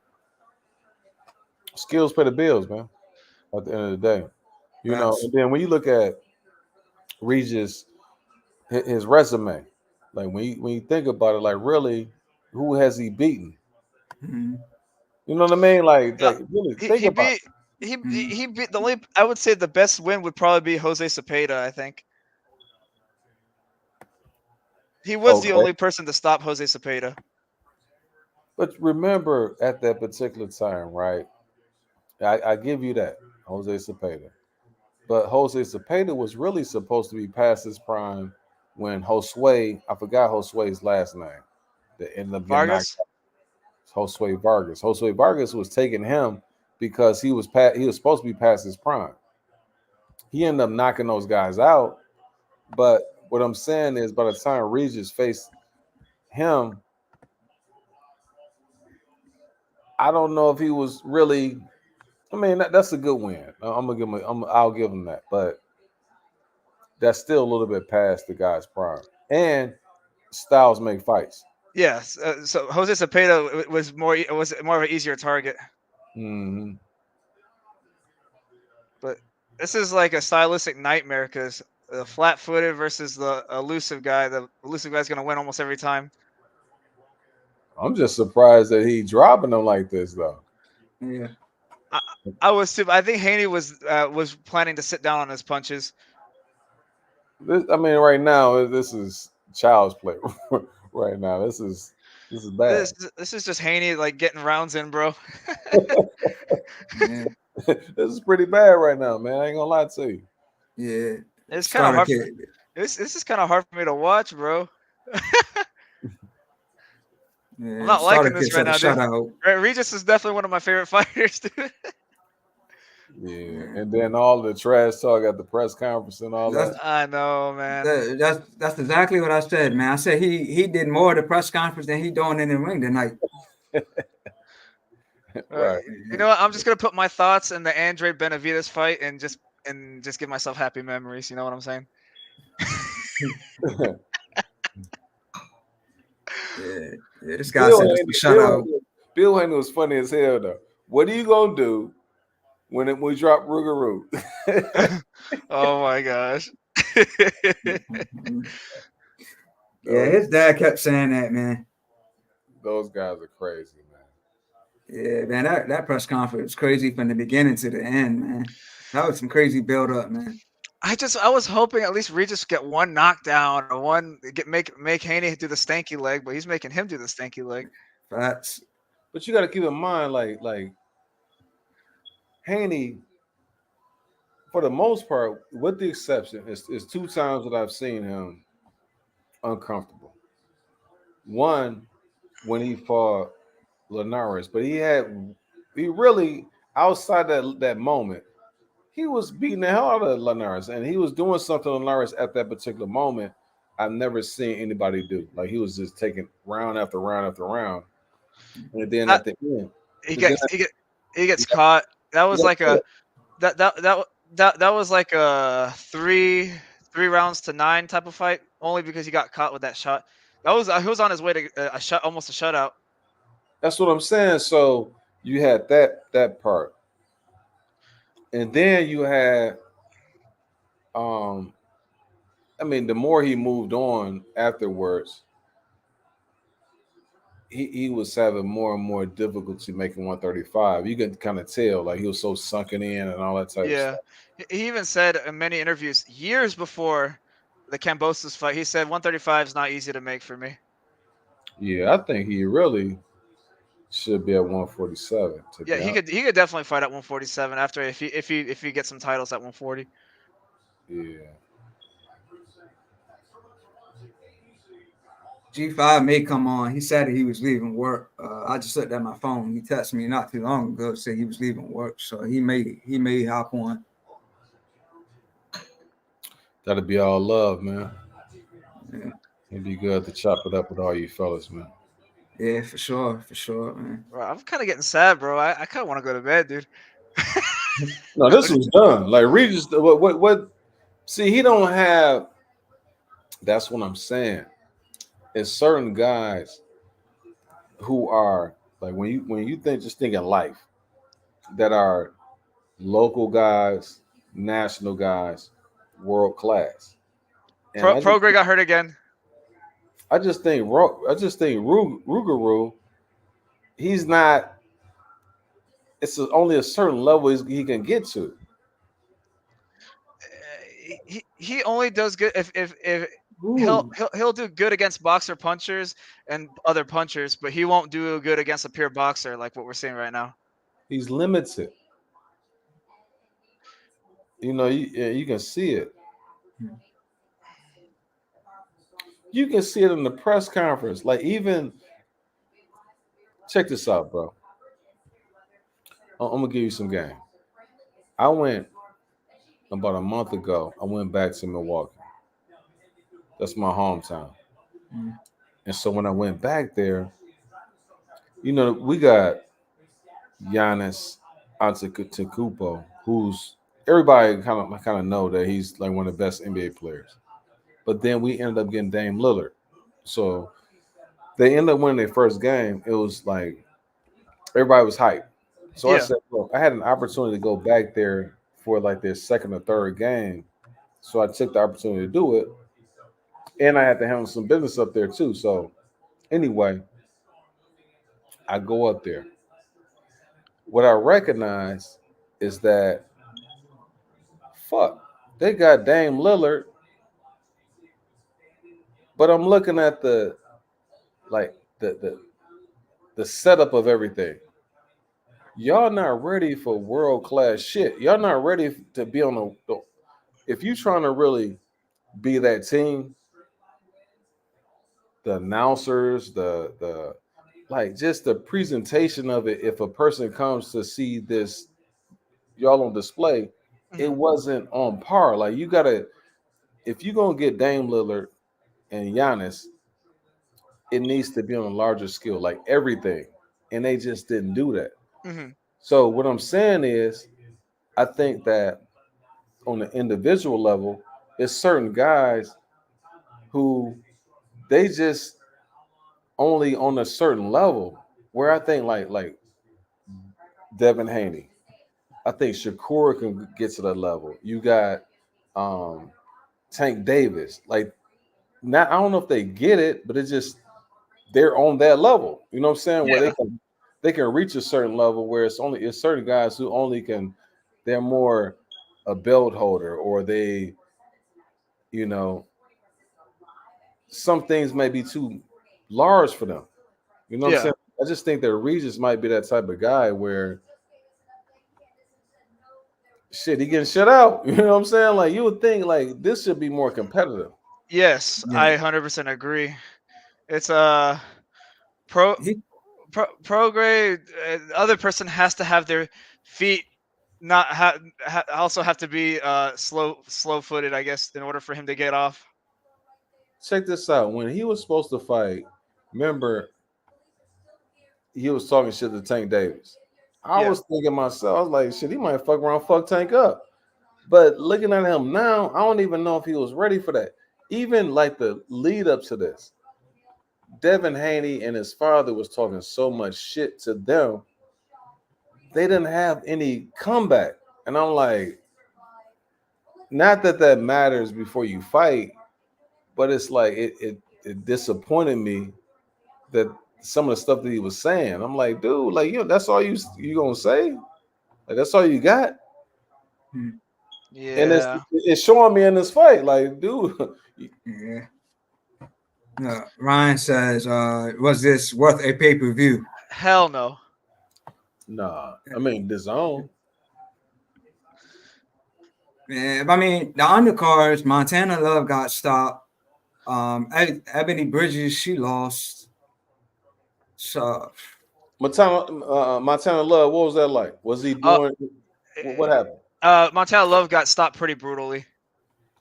Skills pay the bills, man. At the end of the day, and then when you look at Regis, his resume, like when you think about it, like really, who has he beaten? Mm-hmm. You know what I mean? Like really think about it. He beat the only. I would say the best win would probably be Jose Cepeda. I think. He was the Okay. only person to stop Jose Cepeda. But remember, at that particular time, right? I give you that, Jose Cepeda. But Jose Cepeda was really supposed to be past his prime when Josue, I forgot Josue's last name, that ended up getting knocked Vargas. out. Josue Vargas. Josue Vargas was taking him because he was supposed to be past his prime. He ended up knocking those guys out. But what I'm saying is, by the time Regis faced him, I don't know if he was really. I mean, that's a good win. I'm gonna give him. I'll give him that. But that's still a little bit past the guy's prime. And styles make fights. Yes. So Jose Cepeda was more of an easier target. Hmm. But this is like a stylistic nightmare because the flat-footed versus the elusive guy. The elusive guy's gonna win almost every time. I'm just surprised that he dropping them like this, though. Yeah. I was too. I think Haney was planning to sit down on his punches. I mean, right now this is child's play. Right now, this is bad. This is just Haney like getting rounds in, bro. Yeah. This is pretty bad right now, man. I ain't gonna lie to you. Yeah. It's kind of Starter hard. kid. This is kind of hard for me to watch, bro. I'm Yeah. not Starter liking kid this right said a now, dude. shutout. Regis is definitely one of my favorite fighters, dude. Yeah, and then all the trash talk at the press conference and all That's that. I know, man. that's exactly what I said, man. I said he did more at the press conference than he doing in the ring tonight. Right. You know what? I'm just gonna put my thoughts in the Andre Benavides fight and just give myself happy memories. You know what I'm saying? Yeah. Yeah. This guy said it's a shutout. Bill Haney was funny as hell though. What are you gonna do when we drop Rougarou? Oh my gosh. Yeah, his dad kept saying that, man. Those guys are crazy, man. Yeah, man, that press conference was crazy from the beginning to the end, man. That was some crazy build up, man. I was hoping at least Regis get one knockdown or one make Haney do the stanky leg, but he's making him do the stanky leg. Facts. But you got to keep in mind, like Haney, for the most part, with the exception, is 2 times that I've seen him uncomfortable. One when he fought Linares, but he really outside that moment, he was beating the hell out of Linares, and he was doing something to Linares at that particular moment I've never seen anybody do. Like he was just taking round after round after round, and then at the end, He but then gets he gets caught. That was like a that was like a three rounds to 9 type of fight. Only because he got caught with that shot. That was he was on his way to a shot, almost a shutout. that's what I'm saying. So you had that part, and then you had, um, I mean, the more he moved on afterwards, he was having more and more difficulty making 135. You can kind of tell, like he was so sunken in and all that type of Yeah, stuff. he even said in many interviews years before the Cambosos fight, he said 135 is not easy to make for me. Yeah, I think he really should be at 147. To Yeah, be honest, he could definitely fight at 147 after if he gets some titles at 140. yeah. G5 may come on. He said that he was leaving work. I just looked at my phone. He texted me not too long ago, said he was leaving work, so he may hop on. That'll be all love, man. Yeah, It'd be good to chop it up with all you fellas, man. yeah, for sure, man. Bro, I'm kind of getting sad, bro. I kind of want to go to bed, dude. No, this was done. Like Regis, what? See, he don't have. That's what I'm saying. It's certain guys who are like when you think just thinking life that are local guys, national guys, world class. And Prograis got hurt again. I just think Rougarou, he's not. Only a certain level he can get to. He only does good if Ooh. he'll do good against boxer punchers and other punchers, but he won't do good against a pure boxer like what we're seeing right now. He's limited. You can see it. You can see it in the press conference. Like, even check this out, bro. I'm gonna give you some game. I went about a month ago. I went back to Milwaukee. That's my hometown. Mm. And so when I went back there, we got Giannis Antetokounmpo, who's everybody kind of know that he's like one of the best NBA players. But then we ended up getting Dame Lillard. So they ended up winning their first game. It was like everybody was hyped. So I Yeah. said, look, I had an opportunity to go back there for like their second or third game. So I took the opportunity to do it. And I had to handle some business up there too. So anyway, I go up there. What I recognize is that fuck, they got Dame Lillard, but I'm looking at like the setup of everything. Y'all not ready for world class shit. Y'all not ready to be on the. If you trying to really be that team, the announcers, the like, just the presentation of it. If a person comes to see this, y'all on display, it Mhm. wasn't on par. Like, you gotta, if you gonna get Dame Lillard and Giannis, it needs to be on a larger scale, like everything. And they just didn't do that. Mhm. So what I'm saying is, I think that on the individual level, there's certain guys who they just only on a certain level. Where I think like Devin Haney, I think Shakur can get to that level. You got um, Tank Davis. Like, not, I don't know if they get it, but it's just they're on that level. You know what I'm saying? Where Yeah. they can reach a certain level where it's certain guys who only can, they're more a belt holder, or they, you know, some things may be too large for them. You know what I'm Yeah. saying? I just think that Regis might be that type of guy where shit, he getting shut out. You know what I'm saying? Like, you would think like this should be more competitive. Yes, Yeah. I 100% agree. It's pro He Prograis. The other person has to have their feet not also have to be slow footed, I guess, in order for him to get off. Check this out. When he was supposed to fight, remember he was talking shit to Tank Davis. I Yeah. was thinking myself, I was like, shit, he might fuck around, fuck Tank up. But looking at him now, I don't even know if he was ready for that. Even like the lead up to this, Devin Haney and his father was talking so much shit to them, they didn't have any comeback. And I'm like, not that that matters before you fight, but it's like it disappointed me that some of the stuff that he was saying. I'm like, dude, like, that's all you gonna say? Like, that's all you got? hmm, And Yeah. it's showing me in this fight, like, dude, yeah. Ryan says, was this worth a pay-per-view? Hell no. nah. I mean, this own. Yeah, I mean, the undercards, Montana Love got stopped. Ebony Bridges, she lost. So Montana Love, what was that like? Was he Uh, doing what happened? Montana Love got stopped pretty brutally.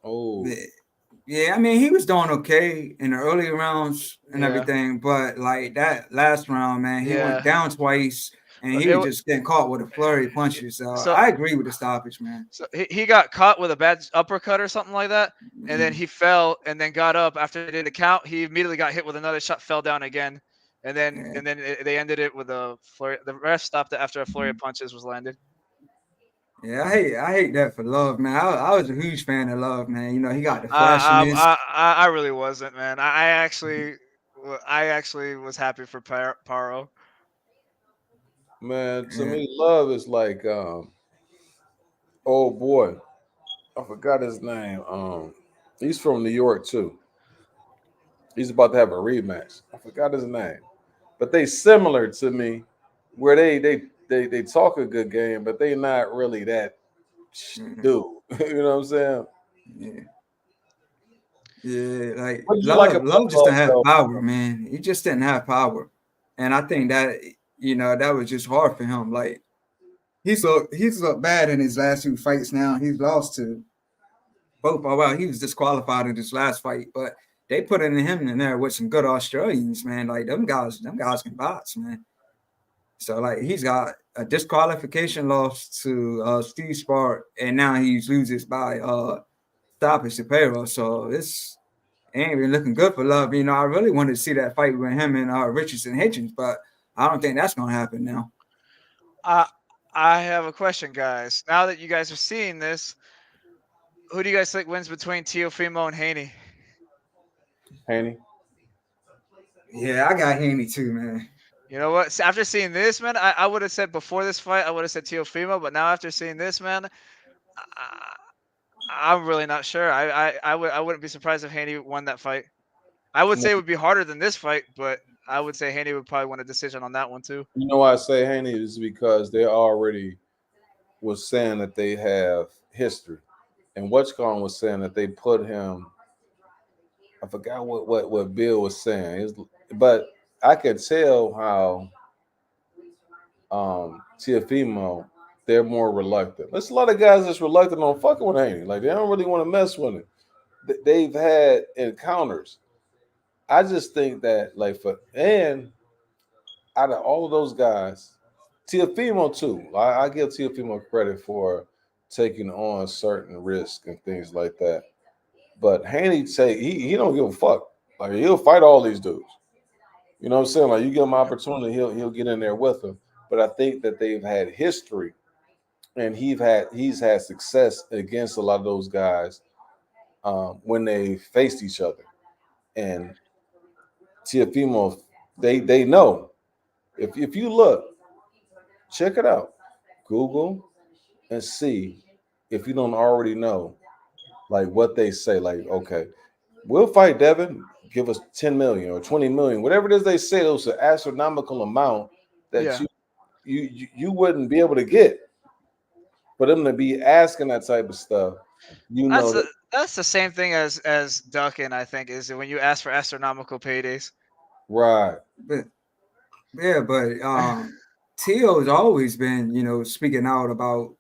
Oh, yeah, I mean, he was doing okay in the early rounds and Yeah. everything, but like that last round, man, he went Yeah. down twice and he It, was wa- just getting caught with a flurry of punches. So so I agree with the stoppage, man. so he got caught with a bad uppercut or something like that, and then Mhm. he fell and then got up after they did the count. He immediately got hit with another shot, fell down again, and then Yeah, they ended it with a flurry. The ref stopped it after a flurry of punches was landed. yeah, I hate that for Love, man. I was a huge fan of Love, man. You know, he got the flashiness. I really wasn't, man. I actually was happy for Paro. man, to Yeah, me, Love is like, oh boy, I forgot his name. He's from New York too. He's about to have a rematch. I forgot his name, but they similar to me, where they talk a good game, but they not really that Mhm. dude. You know what I'm saying? Yeah. Yeah, like What did you like Love about just didn't Love have though? power, man. He just didn't have power. And I think that that was just hard for him. Like he's looked bad in his last two fights now. He's lost to both. Oh well, he was disqualified in his last fight, but they put in him in there with some good Australians, man. Like them guys can box, man. So like he's got a disqualification loss to Steve Spark, and now he loses by stoppage to payroll. So it's ain't even looking good for Love. I really wanted to see that fight with him and Richardson Hitchens, but I don't think that's gonna happen now. Uh, I have a question, guys. Now that you guys are seeing this, who do you guys think wins between Teofimo and Haney? Haney. Yeah, I got Haney too, man. You know what? After seeing this, man, I would have said before this fight, I would have said Teofimo, but now after seeing this, man, I, I'm really not sure. I wouldn't be surprised if Haney won that fight. I would say it would be harder than this fight, but I would say Haney would probably win a decision on that one too. You know why I say Haney is because they already was saying that they have history, and Whatchcon was saying that they put him. I forgot what Bill was saying, but I could tell how Tiafimo they're more reluctant. There's a lot of guys that's reluctant on fucking with Haney. Like they don't really want to mess with him. They've had encounters. I just think that out of all of those guys, Tiafimo too. I give Tiafimo credit for taking on certain risks and things like that. But Haney say he don't give a fuck. Like he'll fight all these dudes. You know what I'm saying? Like you give him opportunity, he'll get in there with them. But I think that they've had history and he's had success against a lot of those guys when they faced each other. And Tiafimo, they know. If you look, check it out. Google and see if you don't already know like what they say. Like, okay, we'll fight Devin, give us 10 million or 20 million, whatever it is they say, it was an astronomical amount that Yeah, you wouldn't be able to get. For them to be asking that type of stuff, you that's know the that that's the same thing as Duckin. I think is when you ask for astronomical paydays. right. But yeah, but Tio has always been, speaking out about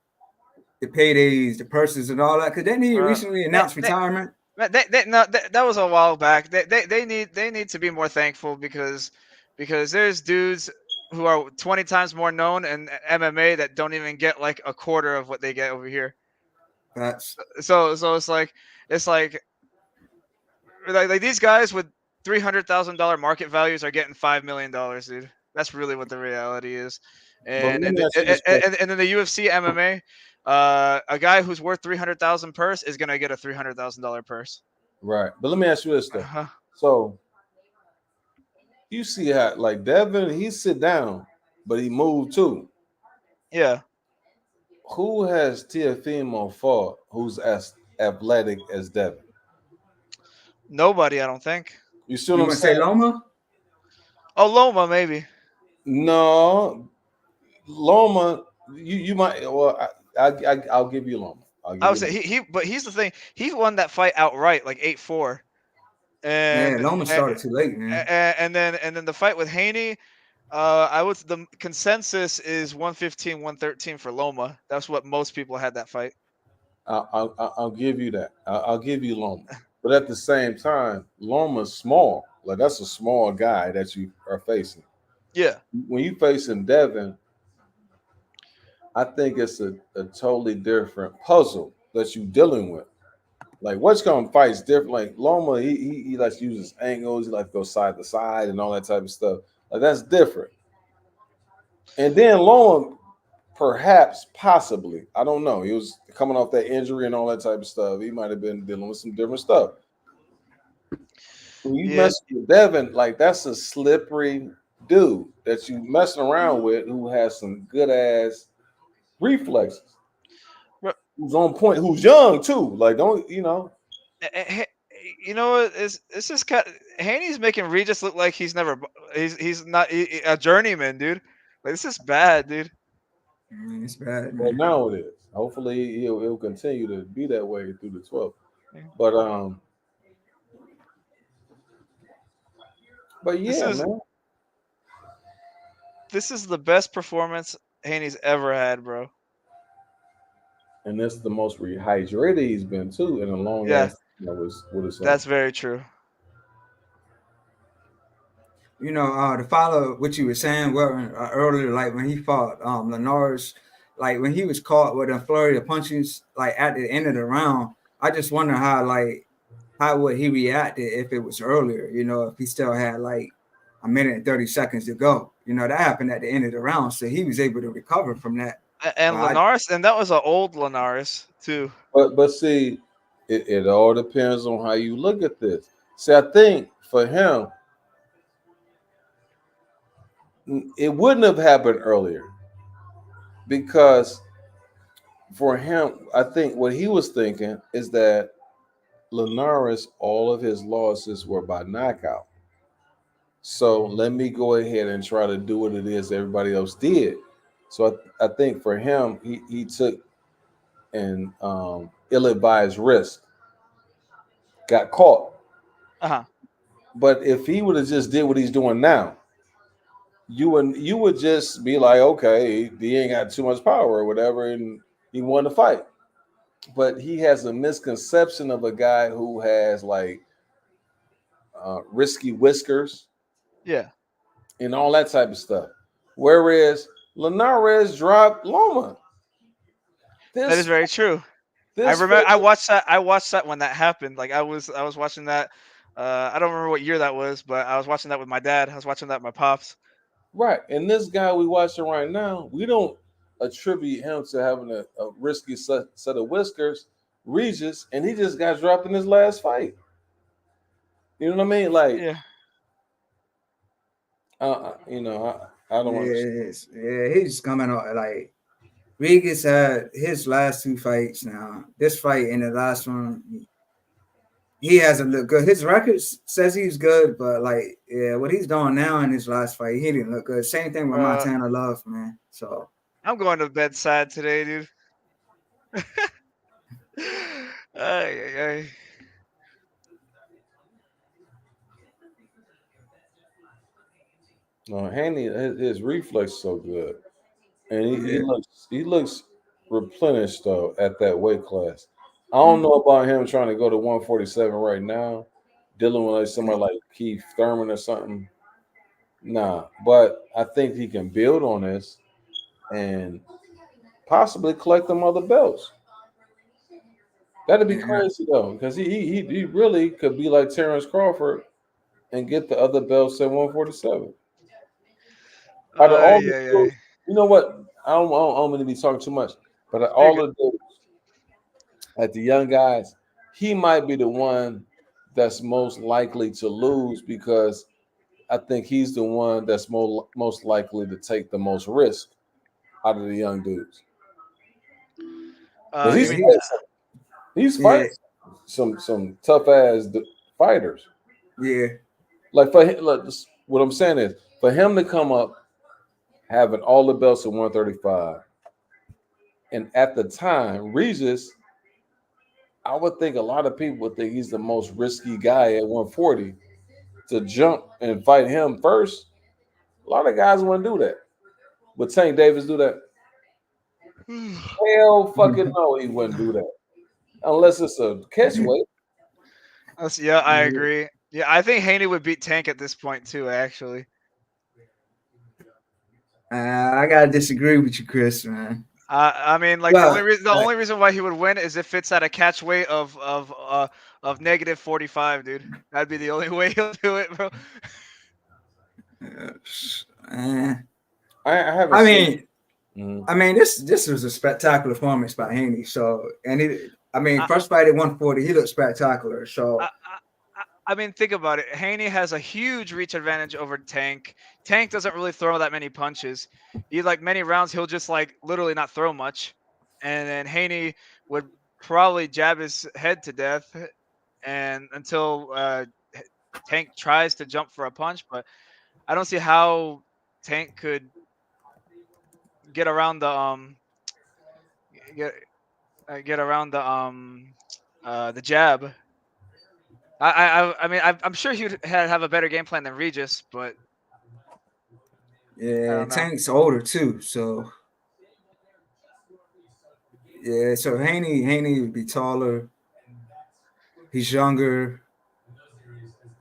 the paydays, the purses, and all that. Because didn't he Bro, recently they, announce they, retirement? no, that was a while back. They need to be more thankful because there's dudes who are 20 times more known in MMA that don't even get like a quarter of what they get over here. That's So it's like these guys with $300,000 market values are getting $5 million, dude. That's really what the reality is. But And let and me ask you this question. and then the UFC MMA, a guy who's worth 300,000 purse is gonna get a $300,000 purse. Right. But let me ask you this though. Uh-huh. So you see how like Devin, he sit down, but he moved too. Yeah. Who has Tiafimo fought who's as athletic as Devin? Nobody, I don't think. You see what you I'm want to say saying? Loma? Oh, Loma, maybe. No, Loma, you might. Well, I'll give you Loma. I'll I give would you say Loma. but he's the thing. He won that fight outright, like 8-4. Yeah, And Loma started too late, man. and then the fight with Haney, the consensus is 115, 113 for Loma. That's what most people had that fight. I'll give you that. I'll give you Loma. But at the same time, Loma's small. Like that's a small guy that you are facing. Yeah. When you facing Devin, I think it's a totally different puzzle that you're dealing with. Like what's going fights different. Like Loma, he likes to use his angles. He likes to go side to side and all that type of stuff. Like that's different. And then Loma, perhaps, possibly, I don't know. He was coming off that injury and all that type of stuff. He might have been dealing with some different stuff. When you Yeah. mess with Devin, like that's a slippery dude that you messing around with who has some good ass reflexes. Bro, Who's on point, who's young too. Like, don't eh, eh, eh, you know what? It's just kind. Haney's making Regis look like he's not a journeyman, dude. Like this is bad, dude. It's bad, Well, man. now it is. Hopefully, he'll continue to be that way through the 12th. Yeah. But This yeah, is man. this is the best performance Haney's ever had, bro. And that's the most rehydrated he's been too in a long Yeah, ass. With his son. that's very true. You know, to follow what you were saying, well, earlier, like when he fought Linares, like when he was caught with a flurry of punches, like at the end of the round, I just wonder how would he reacted if it was earlier, you know, if he still had like a minute and 30 seconds to go. You know, that happened at the end of the round. So he was able to recover from that. So And Linares, and that was an old Linares too. But see, it all depends on how you look at this. See, I think for him, it wouldn't have happened earlier because for him, I think what he was thinking is that Linares, all of his losses were by knockout. So let me go ahead and try to do what it is everybody else did. So I think for him, he took an ill-advised risk, got caught. Uh-huh. But if he would have just did what he's doing now, you would just be like, okay, he ain't got too much power or whatever, and he won the fight. But he has a misconception of a guy who has like risky whiskers Yeah. and all that type of stuff. Whereas Linares dropped Loma. That is very true. I This remember I watched that when that happened. Like I was watching that. I don't remember what year that was, but I was watching that with my dad. I was watching that with my pops. right, and this guy we watching right now, we don't attribute him to having a risky set of whiskers, Regis, and he just got dropped in his last fight. You know what I mean? Like, Yeah. I don't understand. yeah, he's coming out like Regis had his last two fights now. This fight and the last one, he hasn't looked good. His record says he's good, but like, yeah, what he's doing now in his last fight, he didn't look good. Same thing with Montana Love, man. So I'm going to bed sad today, dude. Ay. No, Haney, his reflex is so good, and yeah, he looks replenished though at that weight class. I don't know about him trying to go to 147 right now, dealing with like somebody like Keith Thurman or something. Nah, but I think he can build on this and possibly collect them other belts. That'd be yeah, crazy though, because he really could be like Terrence Crawford and get the other belts at 147. Out of all the dudes, Ay. you know what? I don't mean to be talking too much, but of You're all good. the dudes, like the young guys, he might be the one that's most likely to lose because I think he's the one that's most likely to take the most risk out of the young dudes. Because You mean he's yeah, fighting some tough ass fighters. yeah, Like for him, like, what I'm saying is for him to come up having all the belts at 135, and at the time, Regis, I would think a lot of people would think he's the most risky guy at 140 to jump and fight him first. A lot of guys wouldn't do that. Would Tank Davis do that? Hell fucking no, he wouldn't do that. Unless it's a catch weight. yeah, I agree. Yeah, I think Haney would beat Tank at this point too, actually. I gotta disagree with you, Chris, man. I mean, like Well, the only reason why he would win is if it's at a catch weight of negative 45, dude. That'd be the only way he'll do it, bro. uh, I haven't I seen. mean, Mhm. I mean, this was a spectacular performance by Haney. So, and I- first fight at 140, he looked spectacular. So, I mean, think about it. Haney has a huge reach advantage over Tank. Tank doesn't really throw that many punches. He like many rounds, he'll just like literally not throw much, and then Haney would probably jab his head to death, and until Tank tries to jump for a punch, but I don't see how Tank could get around get get around the jab. I mean I'm sure he would have a better game plan than Regis, but I Yeah, don't know. Tank's older too, so yeah. So Haney would be taller. He's younger,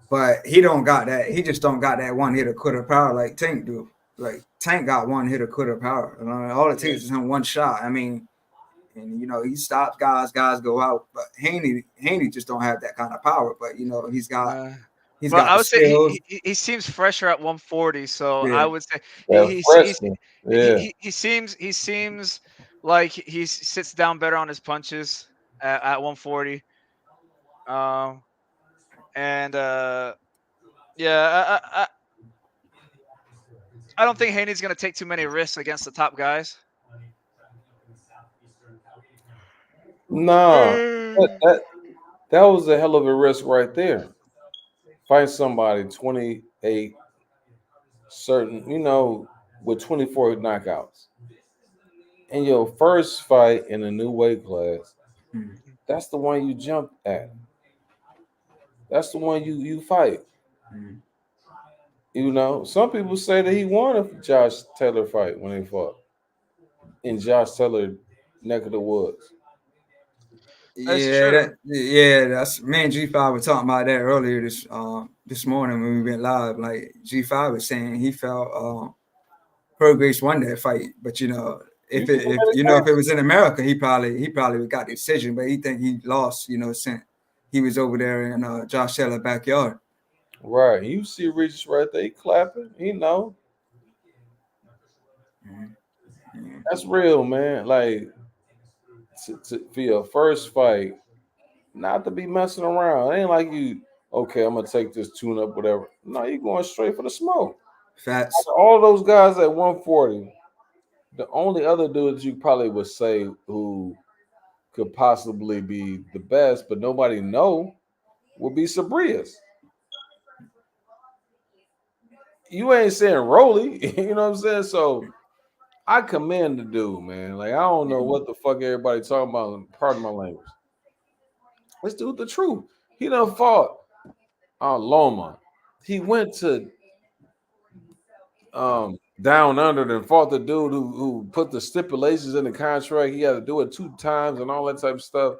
but he don't got that. He just don't got that one hitter quitter power like Tank do. Like Tank got one hitter quitter power. I mean, all it Yeah. takes is him one shot. I mean, and he stops guys. Guys go out. But Haney just don't have that kind of power. But Uh, he's well, got I the would say skills. he seems fresher at 140, so I Yeah, would say That he's freshman. Yeah. he seems like he sits down better on his punches at 140. Um, and yeah, I don't think Haney's gonna take too many risks against the top guys. Nah. That that was a hell of a risk right there. Fight somebody 28 certain, with 24 knockouts. In your first fight in a new weight class, Mhm. that's the one you jump at. That's the one you fight. Mhm. Some people say that he won a Josh Taylor fight when they fought in Josh Taylor neck of the woods. That's true. That's me and G5 were talking about that earlier this morning when we went live. Like G5 was saying he felt Prograis won that fight, but You if can it make if it was in America, he probably got the decision, but he think he lost. Since he was over there in Josh Taylor's backyard. right. You see Regis right there, he clapping. Mhm. Yeah. That's real, man. Like for your first fight, not to be messing around. It ain't like you, okay, I'm gonna take this tune up, whatever. No, you going straight for the smoke. Fats. All those guys at 140, the only other dude that you probably would say who could possibly be the best, but nobody know, would be Sabrias. You ain't saying Rolly, you know what I'm saying? So I commend the dude, man. Like I don't know what the fuck everybody talking about. Pardon my language. Let's do the truth. He done fought Loma. He went to down under and fought the dude who put the stipulations in the contract. He had to do it 2 times and all that type of stuff.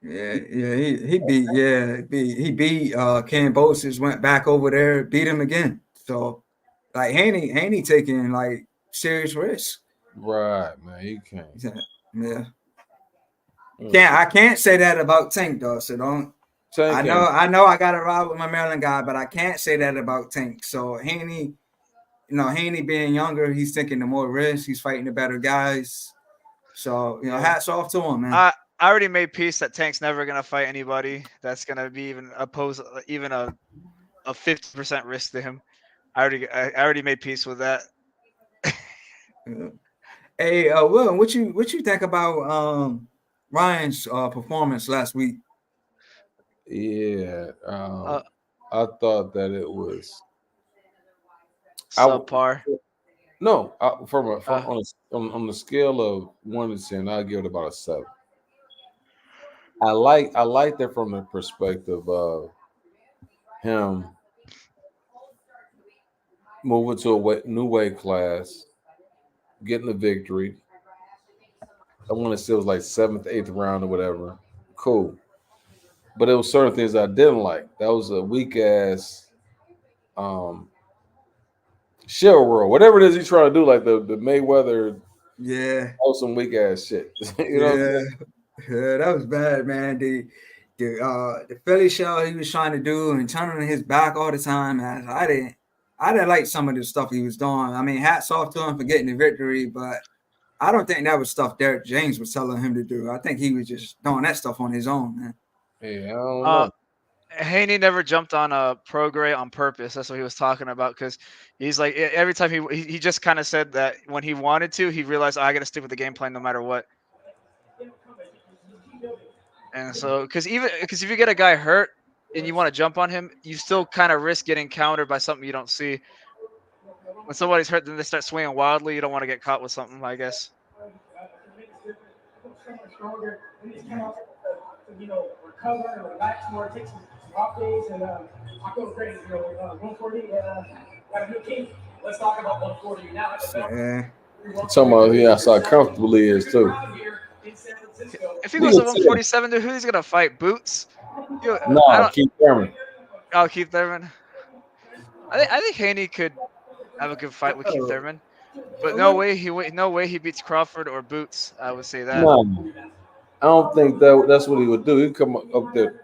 Yeah. He beat Cambosis, went back over there, beat him again. So like Haney taking like serious risks. Right, man. You can't. Yeah. Mm. I can't say that about Tank though. So don't. I Tank know ain't. I know I got to ride with my Maryland guy, but I can't say that about Tank. So Haney being younger, he's taking the more risks. He's fighting the better guys. So Yeah. hats off to him, man. I already made peace that Tank's never gonna fight anybody that's gonna be even oppose even a 50% risk to him. I already made peace with that. Yeah. Hey, Will, what you think about Ryan's performance last week? Yeah. Uh, I thought that it was. I Subpar. no. From Uh, on the scale of 1 to 10, I'll give it about a 7. I like that from the perspective of him moving to a new weight class, getting the victory. I want to say it was like 7th, 8th round or whatever. Cool. But there was certain things I didn't like. That was a weak ass um shell roll. Whatever it is he's trying to do, like the Mayweather, that Yeah, was some weak ass shit. You know what I'm yeah, saying? yeah. That was bad, man. The Philly show he was trying to do and turning his back all the time, man. I didn't like some of the stuff he was doing. I mean, hats off to him for getting the victory, but I don't think that was stuff Derek James was telling him to do. I think he was just doing that stuff on his own, man. Yeah, I don't uh, know. Haney never jumped on a Prograis on purpose. That's what he was talking about because he's like every time he just kind of said that when he wanted to, he realized, "Oh, I got to stick with the game plan no matter what." And so because if you get a guy hurt, and you want to jump on him, you still kind of risk getting countered by something you don't see. When somebody's hurt, then they start swinging wildly. You don't want to get caught with something, I guess. Recover and relax more, take some off days, and I feel great. 140, got a new king. Let's talk about 140 now. Yeah. Talking about how comfortable he is too. If he goes to 147, dude, who he's gonna fight? Boots? No, Keith Thurman. Oh, Keith Thurman. I think Haney could have a good fight with Keith Thurman, but no way he beats Crawford or Boots. I would say that. No, I don't think that's what he would do. He'd come up there.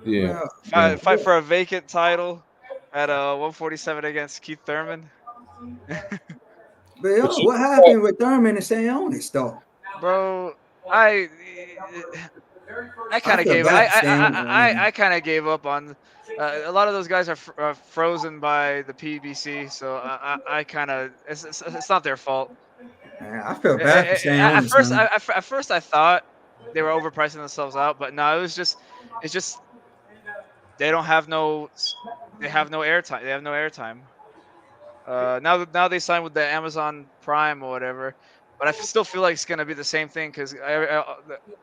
Yeah. Fight for a vacant title at 147 against Keith Thurman. But what happened with Thurman and Stanionis though? Bro, I kind of gave I kind of gave up on a lot of those guys are frozen by the PBC, so I kind of it's not their fault. I feel bad for Stanionis. At first I thought they were overpricing themselves out, but no, it's just they have no airtime. They have no airtime. Now they signed with the Amazon Prime or whatever, but I still feel like it's gonna be the same thing because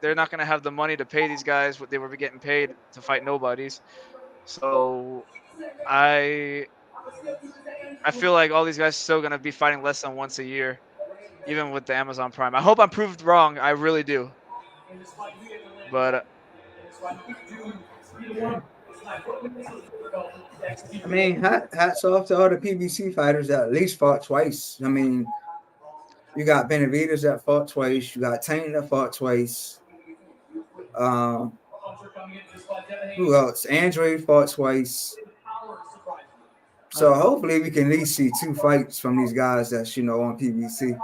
they're not gonna have the money to pay these guys what they were getting paid to fight nobodies. So I feel like all these guys are still gonna be fighting less than once a year, even with the Amazon Prime. I hope I'm proved wrong. I really do. But I mean, hats off to all the PBC fighters that at least fought twice. I mean, you got Benavidez that fought twice. You got Tank that fought twice. Who else? Andre fought twice. So hopefully we can at least see 2 fights from these guys that's on PBC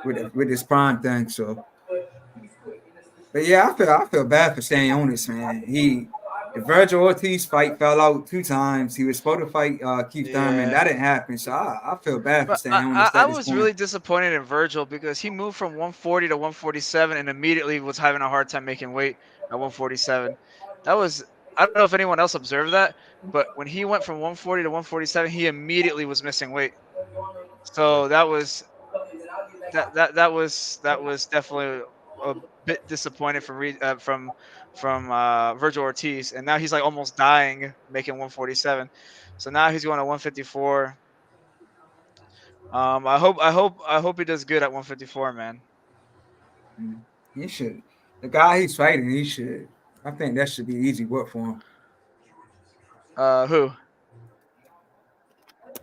with this prime thing. So, but yeah, I feel bad for Stanionis, man. The Virgil Ortiz fight fell out 2 times. He was supposed to fight Keith Thurman. That didn't happen. So I feel bad for Stanionis. I was really disappointed in Virgil because he moved from 140 to 147 and immediately was having a hard time making weight at 147. I don't know if anyone else observed that, but when he went from 140 to 147, he immediately was missing weight. So that was definitely a bit disappointed from Virgil Ortiz, and now he's like almost dying making 147. So now he's going to 154. I hope he does good at 154, man. He should. The guy he's fighting, he should. I think that should be easy work for him. Who?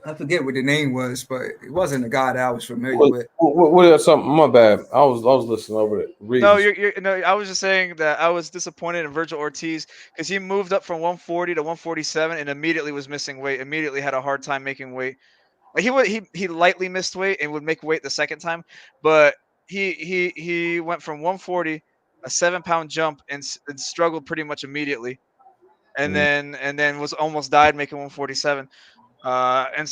I forget what the name was, but it wasn't the guy that I was familiar with. What else? Something? My bad. I was listening over it. No, no. I was just saying that I was disappointed in Virgil Ortiz because he moved up from 140 to 147 and immediately was missing weight. Immediately had a hard time making weight. Like he lightly missed weight and would make weight the second time, but he went from 140, a 7-pound jump, and struggled pretty much immediately, and then was almost died making 147. And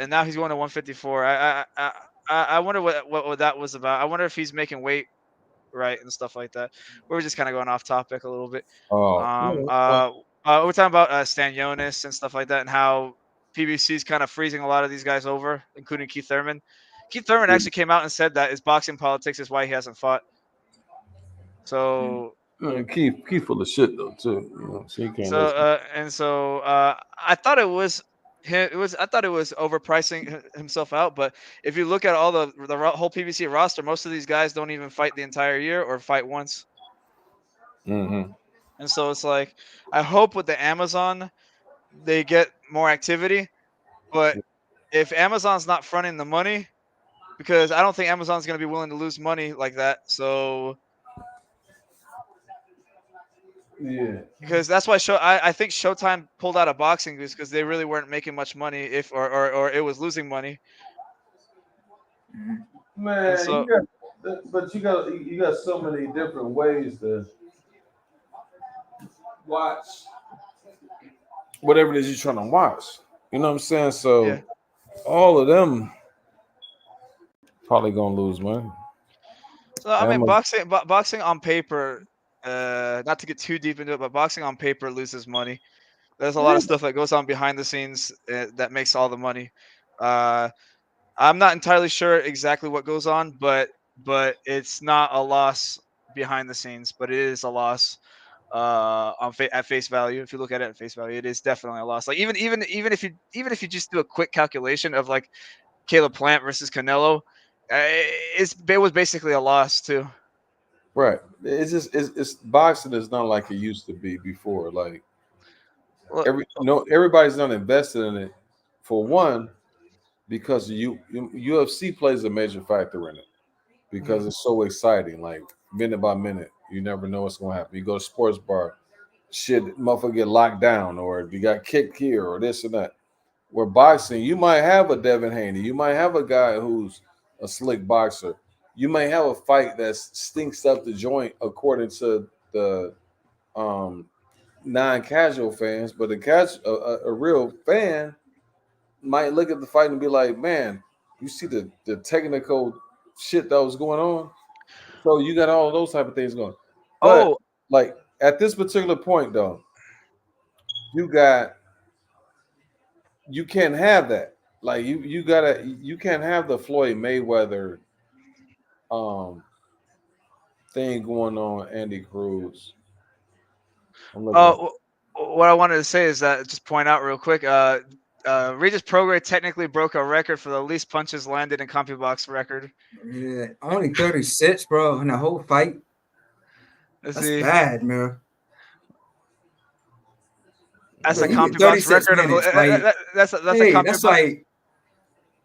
now he's going to 154. I wonder what that was about. I wonder if he's making weight right and stuff like that. We're just kind of going off topic a little bit. We're talking about Stanionis and stuff like that, and how PBC is kind of freezing a lot of these guys over, including Keith Thurman. Keith Thurman actually came out and said that his boxing politics is why he hasn't fought. So. Keith full of shit though too. So he can't. I thought it was overpricing himself out. But if you look at all the whole PBC roster, most of these guys don't even fight the entire year or fight once. Mm-hmm. And so it's like, I hope with the Amazon they get more activity. But if Amazon's not fronting the money, because I don't think Amazon's going to be willing to lose money like that. So. Yeah, because that's why I think Showtime pulled out of boxing because they really weren't making much money or it was losing money. Man, you got so many different ways to watch whatever it is you're trying to watch. You know what I'm saying? So all of them probably gonna lose money. So I mean, Emma- boxing on paper, not to get too deep into it, but boxing on paper loses money. There's a lot of stuff that goes on behind the scenes that makes all the money. I'm not entirely sure exactly what goes on, but it's not a loss behind the scenes, but it is a loss at face value. If you look at it at face value, it is definitely a loss. Like even if you just do a quick calculation of like Caleb Plant versus Canelo, it was basically a loss too. Right. It's just it's boxing is not like it used to be before. Like Well, everybody's not invested in it. For one, because UFC plays a major factor in it because it's so exciting. Like minute by minute, you never know what's going to happen. You go to sports bar, shit, motherfucker get locked down, or you got kicked here, or this and that. Where boxing, you might have a Devin Haney, you might have a guy who's a slick boxer, you may have a fight that stinks up the joint according to the non-casual fans, but a real fan might look at the fight and be like, man, you see the technical shit that was going on. So you got all of those type of things going. But oh, like at this particular point though, you can't have that. Like you can't have the Floyd Mayweather thing going on Andy Cruz. I'm looking at what I wanted to say is that just point out real quick. Regis Prograis technically broke a record for the least punches landed in CompuBox record. Yeah, only 36, bro, in the whole fight. Let's That's see. bad, man. That's Bro, a you get CompuBox 36 record minutes, of right? that's a Hey, CompuBox.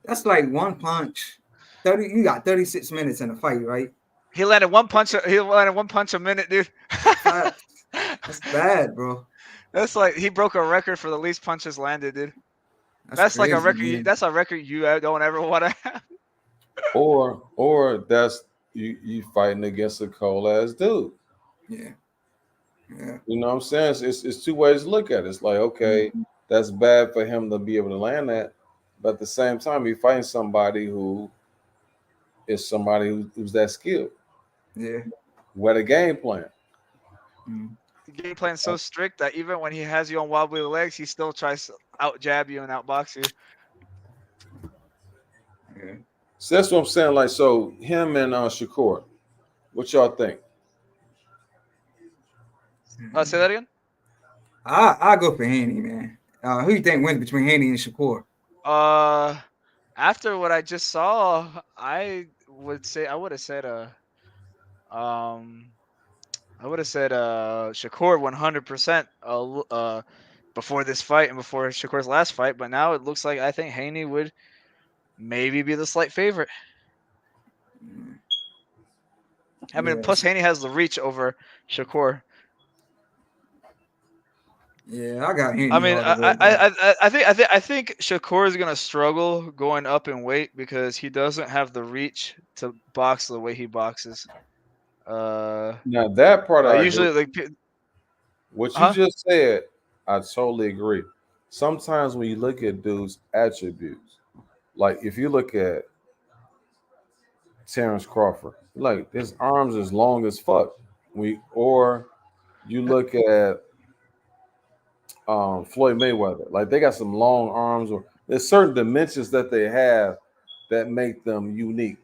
that's like one punch. 30, you got 36 minutes in a fight, right? He landed one punch. He landed one punch a minute, dude. That's bad, bro. That's like he broke a record for the least punches landed, dude. That's like a crazy, record. man. That's a record you don't ever want to have. or that's you fighting against a cold ass dude. Yeah. Yeah. You know what I'm saying? It's two ways to look at it. It's like, okay, that's bad for him to be able to land that. But at the same time, you find somebody who is somebody who's that skilled. Yeah. What a game plan. The game plan's so strict that even when he has you on wobbly legs, he still tries to out jab you and outbox you. Yeah. So that's what I'm saying. Like, so him and Shakur, what y'all think? Say that again. I go for Haney, man. Who you think wins between Haney and Shakur? After what I just saw, I would have said Shakur 100% before this fight and before Shakur's last fight, but now it looks like I think Haney would maybe be the slight favorite. I mean, plus Haney has the reach over Shakur. Yeah, I got Haney. I mean, I think Shakur is gonna struggle going up in weight because he doesn't have the reach to box the way he boxes. Now that part I usually agree. like What you just said, I totally agree. Sometimes when you look at dudes' attributes, like if you look at Terrence Crawford, like his arms as long as fuck. Or you look at Floyd Mayweather, like they got some long arms, or there's certain dimensions that they have that make them unique.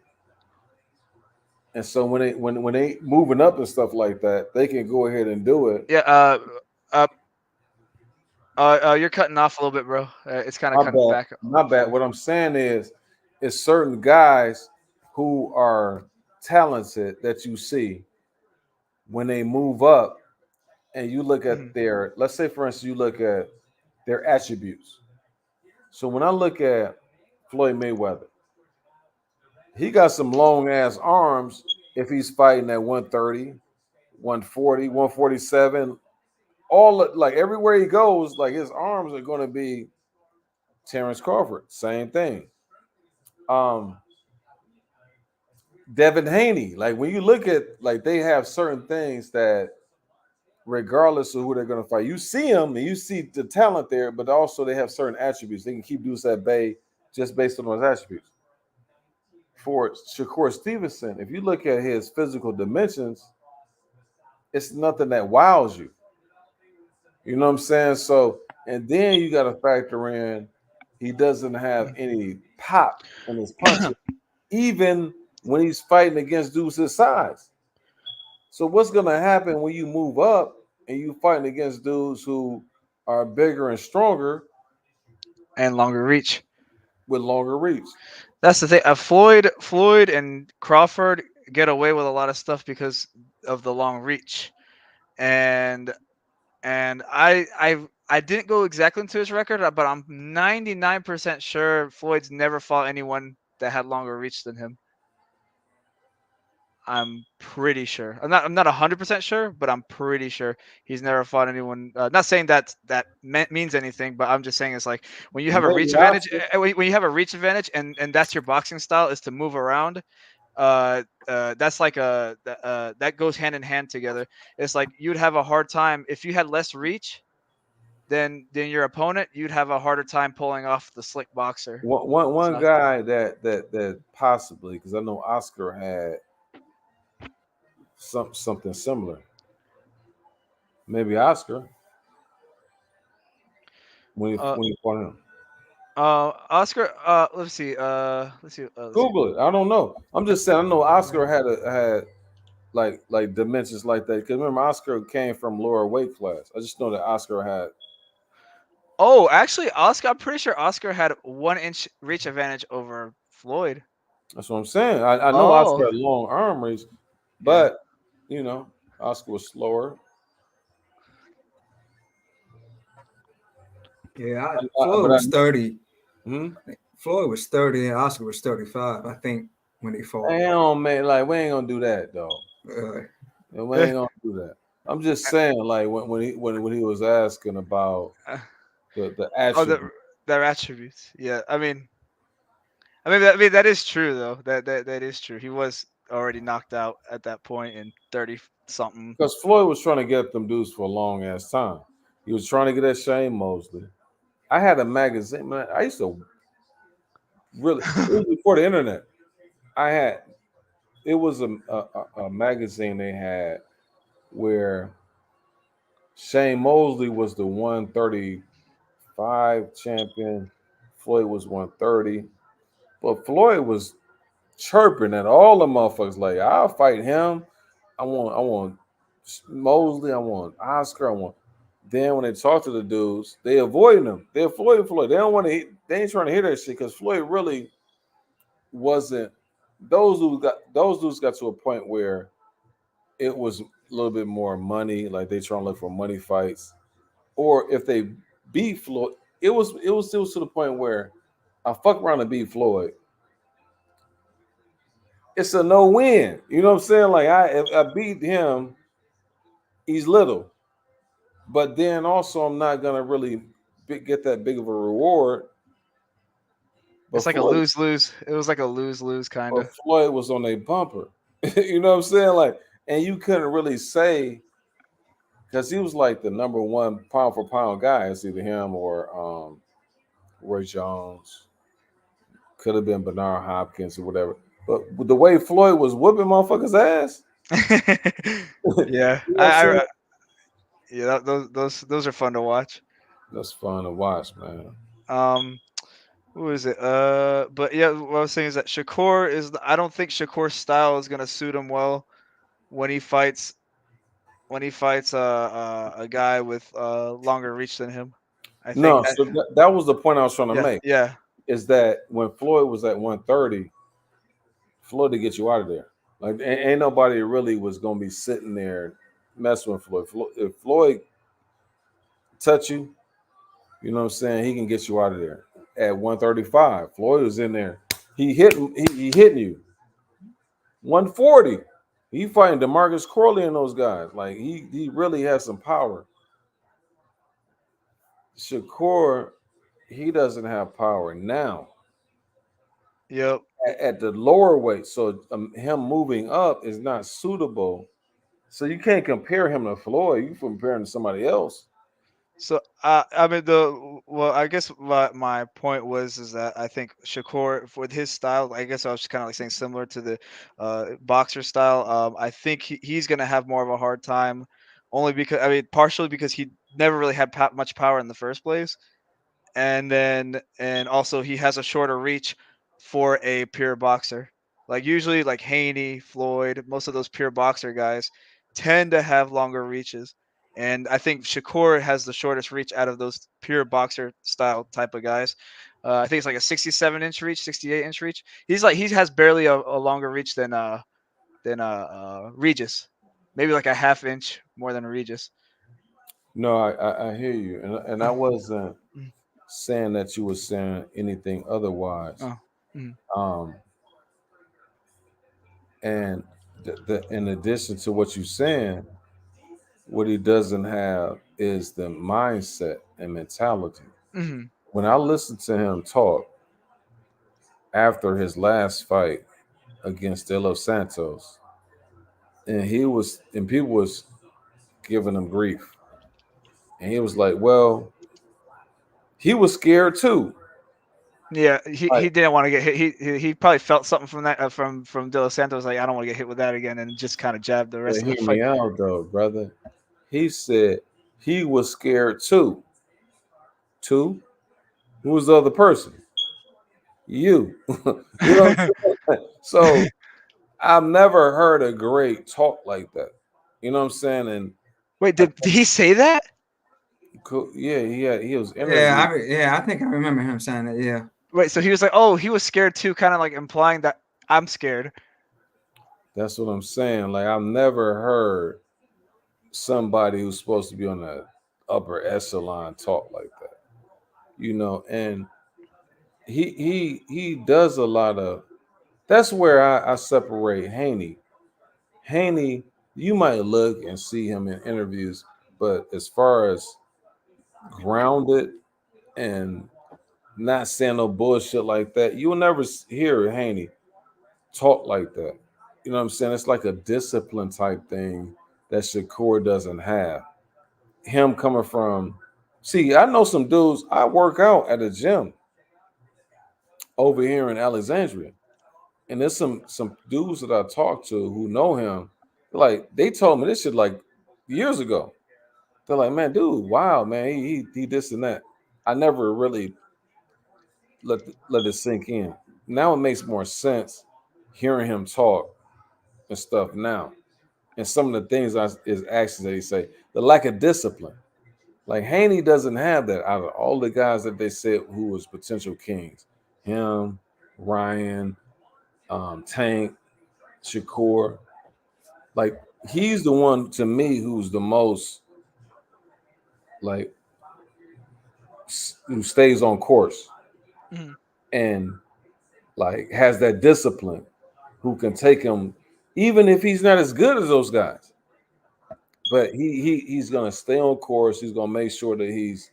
And so when they moving up and stuff like that, they can go ahead and do it. Yeah. You're cutting off a little bit, bro. It's kind of cutting back. My bad. What I'm saying is certain guys who are talented that you see when they move up, and you look at their, let's say for instance, you look at their attributes. So when I look at Floyd Mayweather, he got some long ass arms if he's fighting at 130, 140, 147. Like everywhere he goes, like his arms are going to be Terrence Crawford. Same thing. Devin Haney, like when you look at, like they have certain things that regardless of who they're going to fight, you see them and you see the talent there, but also they have certain attributes. They can keep dudes at bay just based on those attributes. for Shakur Stevenson, if you look at his physical dimensions, it's nothing that wows you. You know what I'm saying? So, and then you got to factor in he doesn't have any pop in his punches, even when he's fighting against dudes his size. So, what's going to happen when you move up and you fighting against dudes who are bigger and stronger and longer reach. with longer reach? That's the thing. Floyd and Crawford get away with a lot of stuff because of the long reach, and I didn't go exactly into his record, but I'm 99% sure Floyd's never fought anyone that had longer reach than him. I'm pretty sure. I'm not 100% sure, but I'm pretty sure he's never fought anyone. Not saying that means anything, but I'm just saying it's like when you have a Maybe reach advantage. Oscar. When you have a reach advantage, and that's your boxing style is to move around. That's like that goes hand in hand together. It's like you'd have a hard time if you had less reach than your opponent. You'd have a harder time pulling off the slick boxer. One So, guy that possibly, because I know Oscar had something similar. Maybe Oscar when he fought him. Oscar. Let's see. Let's see. Let's see. Google it. I don't know. I'm just saying. I know Oscar had like dimensions like that. Because remember, Oscar came from lower weight class. I just know that Oscar had. Oh, actually, Oscar. I'm pretty sure Oscar had 1 inch reach advantage over Floyd. That's what I'm saying. I know Oscar Oh, had long arm reach, yeah. but you know, Oscar was slower. Yeah, But Floyd was 30. hmm? Floyd was 30 and Oscar was 35, I think, when they fought. Damn, man, like we ain't gonna do that though. Uh, We ain't gonna do that. I'm just saying, like when he was asking about the Oh, attribute. their attributes. Yeah, I mean that is true though. That is true. He was already knocked out at that point in 30 something. Because Floyd was trying to get them dudes for a long ass time. He was trying to get at Shane Mosley. I had a magazine, man. I used to really, it was before the internet. I had, it was a magazine they had where Shane Mosley was the 135 champion. Floyd was 130. But Floyd was chirping at all the motherfuckers like, I'll fight him. I want Mosley, I want Oscar, I want. Then when they talk to the dudes, they avoid them. They avoid Floyd. They don't want to. They ain't trying to hear that shit because Floyd really wasn't. Those dudes got to a point where it was a little bit more money. Like they trying to look for money fights, or if they beat Floyd, it was still to the point where I fuck around and beat Floyd. It's a no win. You know what I'm saying? Like if I beat him, he's little. But then also, I'm not gonna really get that big of a reward. But It's like a lose lose. It was like a lose lose kind of. Floyd was on a bumper. You know what I'm saying? Like, and you couldn't really say because he was like the number one pound for pound guy. It's either him or Roy Jones. Could have been Bernard Hopkins or whatever. But with the way Floyd was whooping motherfuckers' ass, Yeah, you know what I'm saying? yeah. Those are fun to watch. That's fun to watch, man. Who is it? But yeah, what I was saying is that Shakur is. I don't think Shakur's style is gonna suit him well when he fights. When he fights a guy with longer reach than him. I think No, that. so that was the point I was trying to Yeah, make. yeah. Is that when Floyd was at 130, Floyd to get you out of there. Like ain't nobody really was gonna be sitting there messing with Floyd. If Floyd touch you, you know what I'm saying, he can get you out of there. At 135, Floyd was in there. He hitting you. 140. He fighting DeMarcus Corley and those guys. Like he really has some power. Shakur, he doesn't have power now. Yep. At the lower weight, so him moving up is not suitable. So you can't compare him to Floyd. You compare him to somebody else. So I mean Well, I guess what my point was is that I think Shakur, with his style, I guess I was kind of like saying similar to the boxer style. I think he's going to have more of a hard time, only because I mean, partially because he never really had much power in the first place, and also he has a shorter reach for a pure boxer. Like usually, like Haney, Floyd, most of those pure boxer guys tend to have longer reaches. And I think Shakur has the shortest reach out of those pure boxer style type of guys. I think it's like a 67-inch reach, 68-inch reach. He has barely a longer reach than Regis, maybe like a half inch more than Regis. No, I hear you, and I wasn't saying that you were saying anything otherwise. Oh. Mhm. Um, and in addition to what you're saying, what he doesn't have is the mindset and mentality. Mhm. When I listened to him talk after his last fight against De Los Santos, and people was giving him grief, and he was like, "Well, he was scared too." Yeah, he Like, he didn't want to get hit. He probably felt something from that from De Los Santos. Like I don't want to get hit with that again, and just kind of jabbed the but rest of the hear me fight. out though, brother. He said he was scared too. Two, who was the other person? You. You know what I'm saying? So I've never heard a great talk like that. You know what I'm saying? And Wait, I did he say that? yeah, he was Yeah, interviewed. I think I remember him saying that. Yeah. Wait, so he was like, oh, he was scared too, kind of like implying that I'm scared. That's what I'm saying. Like I've never heard somebody who's supposed to be on the upper echelon talk like that. You know, and he does a lot of. That's where I separate Haney. Haney, you might look and see him in interviews, but as far as grounded and not saying no bullshit like that, you will never hear Haney talk like that. You know what I'm saying? It's like a discipline type thing that Shakur doesn't have. Him coming from, see, I know some dudes. I work out at a gym over here in Alexandria, and there's some dudes that I talk to who know him. Like they told me this shit like years ago. They're like, man, dude, wow, man, he this and that. I never really let it sink in. Now it makes more sense hearing him talk and stuff now. And some of the things his actions that he say, the lack of discipline. Like Haney doesn't have that out of all the guys that they said who was potential kings. Him, Ryan, Tank, Shakur. Like he's the one to me who's the most like who stays on course Mhm. and like has that discipline who can take him even if he's not as good as those guys. But he's gonna stay on course. He's gonna make sure that he's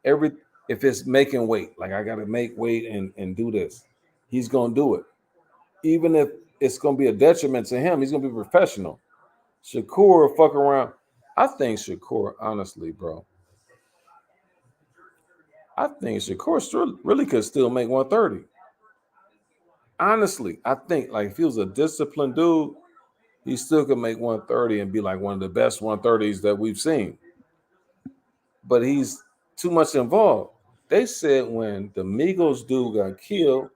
every if it's making weight, like I gotta make weight and do this, he's gonna do it. Even if it's gonna be a detriment to him, he's gonna be professional. Shakur fuck around. I think Shakur, honestly, bro. I think Shakur really could still make 130. Honestly, I think like if he was a disciplined dude, he still could make 130 and be like one of the best 130s that we've seen. But he's too much involved. They said when the Migos dude got killed,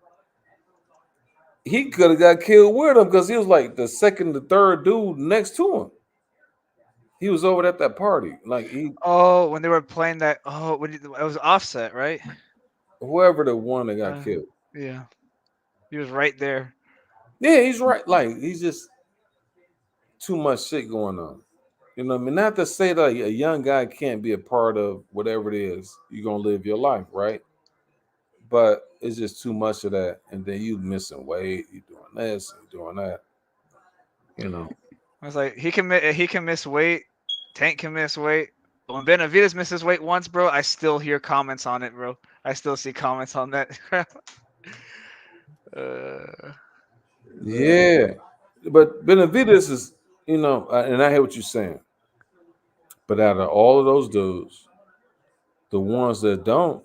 he could have got killed with him because he was like the second, the third dude next to him. He was over at that party. Like Oh, when they were playing that. Oh, it was Offset, right? whoever the one that got Uh, killed. yeah, he was right there. Yeah, he's right. Like he's just too much shit going on. You know what I mean? Not to say that a young guy can't be a part of whatever it is you're gonna live your life, right? But it's just too much of that, and then you missing weight, you doing this, and doing that. You know. I was like, he can miss weight. Tank can miss weight. But when Benavides misses weight once, bro, I still hear comments on it, bro. I still see comments on that. uh, Yeah, but Benavides is, and I hear what you're saying. But out of all of those dudes, The ones that don't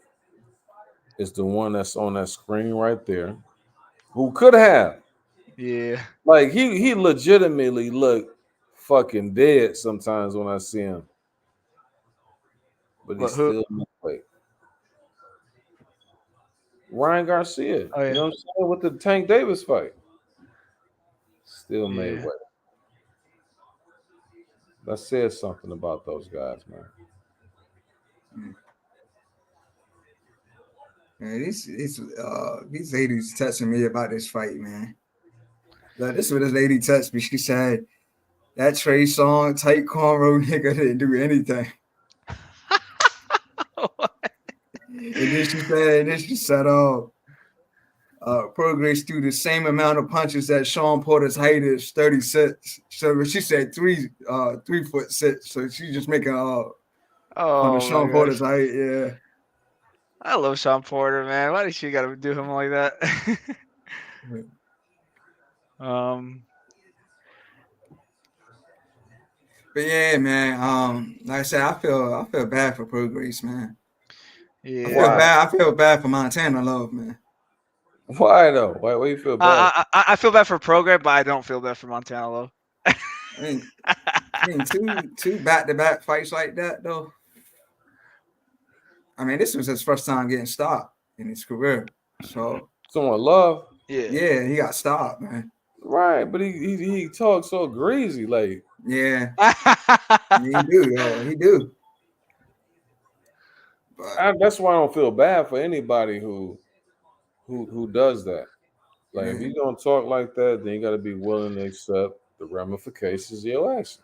is the one that's on that screen right there, who could have. Yeah. Like he legitimately looked fucking dead sometimes when I see him. But he What, who? still wait. Ryan Garcia, Oh, yeah. you know what I'm saying? With the Tank Davis fight. Still made Yeah. weight. That says something about those guys, man. Man, these ladies texting me about this fight, man. Like, this is what this lady texted me. She said that Trey Song tight cornrow nigga didn't do anything. And then she said, "Oh, Prograis threw the same amount of punches that Sean Porter's height is 36." So she said 3'6". So she's just making on the Oh my Sean Porter's gosh. height, yeah. I love Sean Porter, man. Why did she gotta do him like that? um But yeah, man. Like I said, I feel bad for Prograis, man. yeah. I feel bad for Montana Love, man. Why though? Why you feel bad? I feel bad for Prograis, but I don't feel bad for Montana Low. I mean, two back-to-back fights like that, though. I mean, this was his first time getting stopped in his career. So Someone love. yeah, he got stopped, man. Right, but he talks so greasy, like Yeah, he do, yo, he do. But that's why I don't feel bad for anybody who does that. Like if yeah, you don't talk like that, then you got to be willing to accept the ramifications of your actions.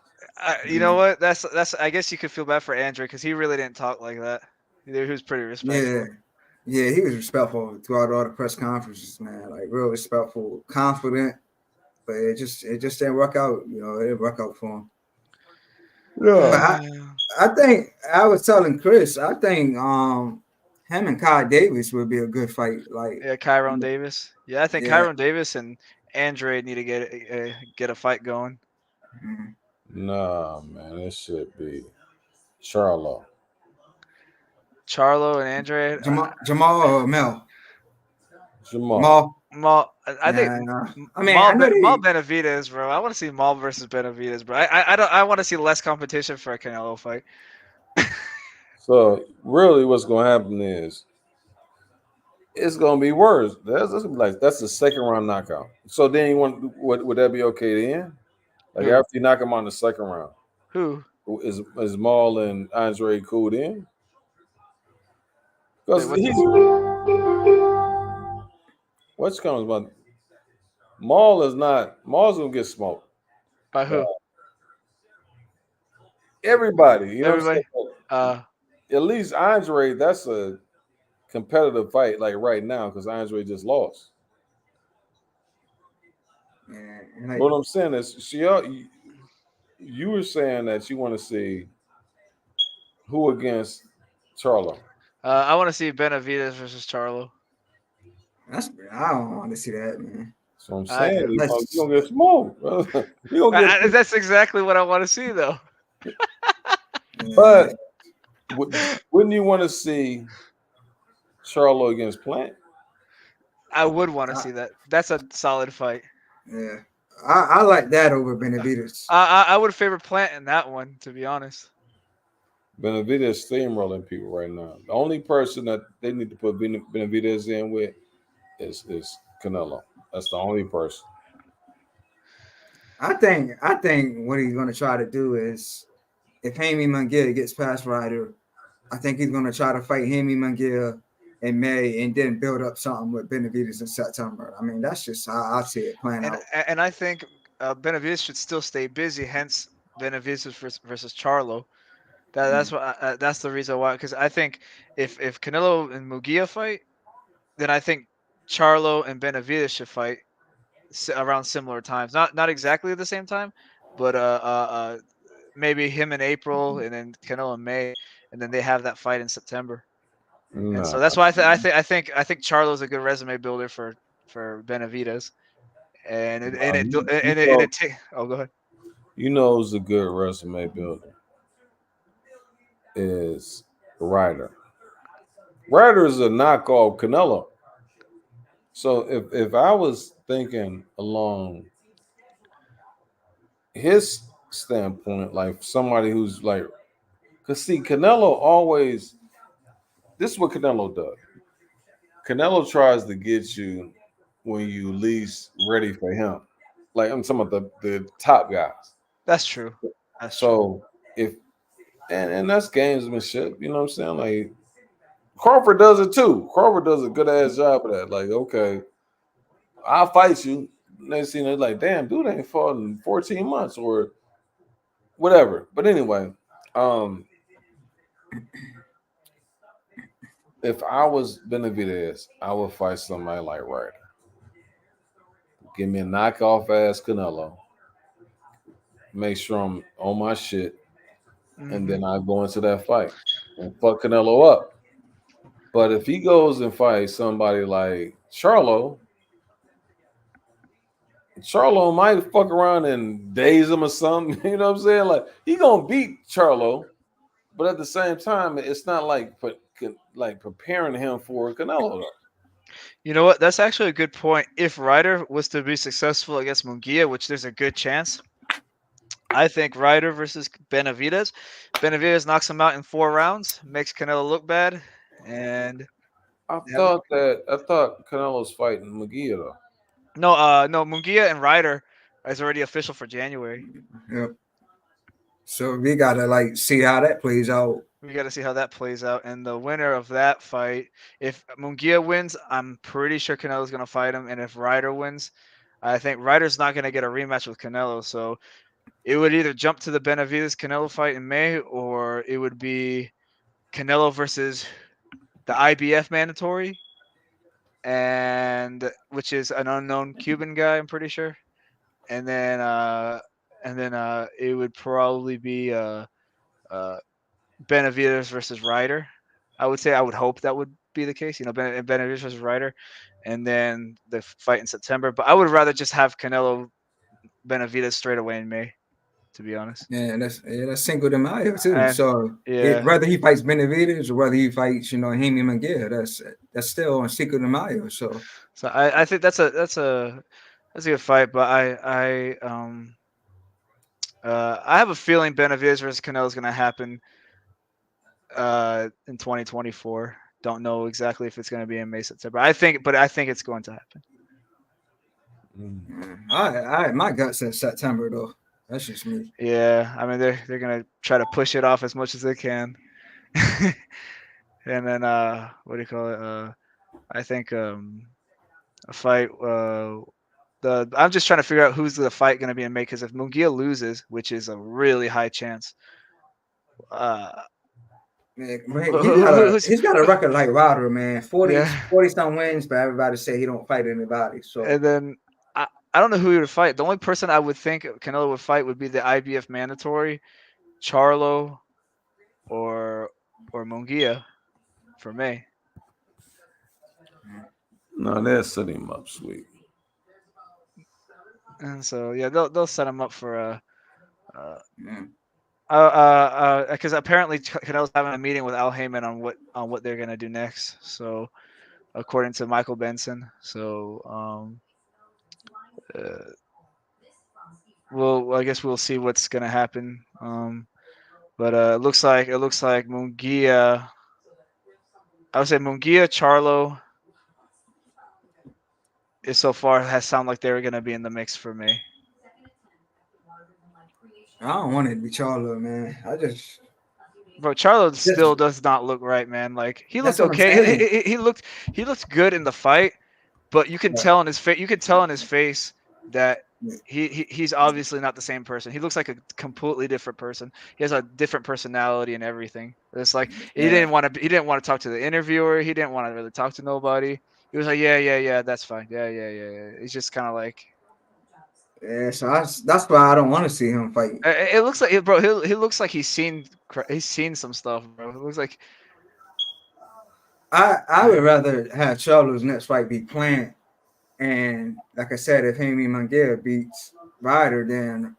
You know what? That's. I guess you could feel bad for Andrew because he really didn't talk like that. He was pretty respectful. yeah, he was respectful throughout all the press conferences, man. Like real respectful, confident. But it just didn't work out. You know, it didn't work out for him. Yeah. But I think I was telling Chris, I think him and Kai Davis would be a good fight. Like Yeah, Kyron Davis. Yeah, I think yeah. Kyron Davis and Andre need to get a fight going. Mhm. Nah, man, it should be Charlo. Charlo and Andre. Jamal or Mel? Jamal. Maul. I think Nah. I mean, I know Maul they. Benavidez, bro. I want to see Maul versus Benavidez, bro. I don't. I want to see less competition for a Canelo fight. So really, what's gonna happen is it's gonna be worse. That's gonna be like that's the second round knockout. So then you want would that be okay then? Like Who? after you knock him on the second round, Who? is Maul and Andre cool then? Wait, Because what's he's what's comes about Maul's gonna get smoked. by who? Everybody, you know what I'm Everybody. saying? At least Andre, that's a competitive fight like right now because Andre just lost. Yeah, But what I'm saying is, you were saying that you want to see who against Charlo. I want to see Benavidez versus Charlo. I don't want to see that, man. So I'm I saying do. you're gonna get smoked. You're gonna get. That's exactly what I want to see, though. But wouldn't you want to see Charlo against Plant? I would want to see that. That's a solid fight. Yeah, I like that over Benavidez. I would favor Plant in that one, to be honest. Benavidez is steamrolling people right now. The only person that they need to put Benavidez in with is Canelo. That's the only person. I think what he's going to try to do is if Haney Munguia gets past Ryder, I think he's going to try to fight Haney Munguia in May and then build up something with Benavidez in September. I mean, that's just how I see it playing out. And I think Benavidez should still stay busy. Hence, Benavidez versus Charlo. That's what that's the reason why. Because I think if Canelo and Munguia fight, then I think Charlo and Benavidez should fight around similar times. Not exactly at the same time, but maybe him in April and then Canelo in May, and then they have that fight in September. Nah. And so that's why I think Charlo's a good resume builder for Benavidez. And oh, go ahead. You know who's a good resume builder? Is Ryder. Ryder is a knockoff Canelo. So if I was thinking along his standpoint, like somebody who's like, cause see, Canelo always. This is what Canelo does. Canelo tries to get you when you least ready for him. Like I'm talking about the top guys. That's true. That's true. So if and that's gamesmanship, you know what I'm saying? Like Crawford does it too. Crawford does a good ass job of that. Like, okay, I'll fight you. Next thing they're like, damn, dude ain't fought in 14 months or whatever. But anyway, um, if I was Benavidez, I would fight somebody like Ryder. Give me a knockoff ass Canelo. Make sure I'm on my shit, and then I go into that fight and fuck Canelo up. But if he goes and fights somebody like Charlo might fuck around and daze him or something. You know what I'm saying? Like he gonna beat Charlo, but at the same time, it's not like preparing him for Canelo. You know what? That's actually a good point. If Ryder was to be successful against Munguia, which there's a good chance, I think Ryder versus Benavidez. Benavidez knocks him out in 4 rounds, makes Canelo look bad, and I thought Canelo's fighting McGee though. no, Munguia and Ryder is already official for January. Yep. So we gotta like see how that plays out. We got to see how that plays out. And the winner of that fight, if Munguia wins, I'm pretty sure Canelo's going to fight him. And if Ryder wins, I think Ryder's not going to get a rematch with Canelo. So it would either jump to the Benavidez Canelo fight in May, or it would be Canelo versus the IBF mandatory, and which is an unknown Cuban guy, I'm pretty sure. And then it would probably be Benavidez versus Ryder. I would hope that would be the case. You know, Benavidez versus Ryder, and then the fight in September. But I would rather just have Canelo Benavidez straight away in May, to be honest. Yeah, that's Cinco de Mayo too. And, So yeah. whether he fights Benavidez or whether he fights, Haney Manguera, that's still on Cinco de Mayo. So I think that's a good fight. But I have a feeling Benavidez versus Canelo is going to happen in 2024. Don't know exactly if it's going to be in May, September. I think it's going to happen. My gut says September though. That's just me. Yeah, I mean they're gonna try to push it off as much as they can, and then what do you call it? I think a fight. I'm just trying to figure out who's the fight going to be in May, because if Munguia loses, which is a really high chance, Man, he's got a record like Wilder, man. 40 some wins, but everybody say he don't fight anybody. So and then I don't know who he would fight. The only person I would think Canelo would fight would be the IBF mandatory, Charlo, or Munguia, for me. No, they'll set him up, sweet. And so yeah, they'll set him up for because apparently Canelo's having a meeting with Al Heyman on what they're gonna do next. So according to Michael Benson, so I guess we'll see what's gonna happen. But it looks like Munguia. I would say Munguia, Charlo is so far has sounded like they're gonna be in the mix for me. I don't want it to be Charlo, man. Bro, Charlo still does not look right, man. Like he looked okay. He looked good in the fight, but you can tell in his face. You can tell in his face that he's obviously not the same person. He looks like a completely different person. He has a different personality and everything. It's like he didn't want to talk to the interviewer. He didn't want to really talk to nobody. He was like, yeah, that's fine. Yeah. He's just kind of like. Yeah, so that's why I don't want to see him fight. It looks like, bro. He looks like he's seen some stuff, bro. It looks like. I would rather have Charlo's next fight be Plant, and like I said, if Haney Manguera beats Ryder, then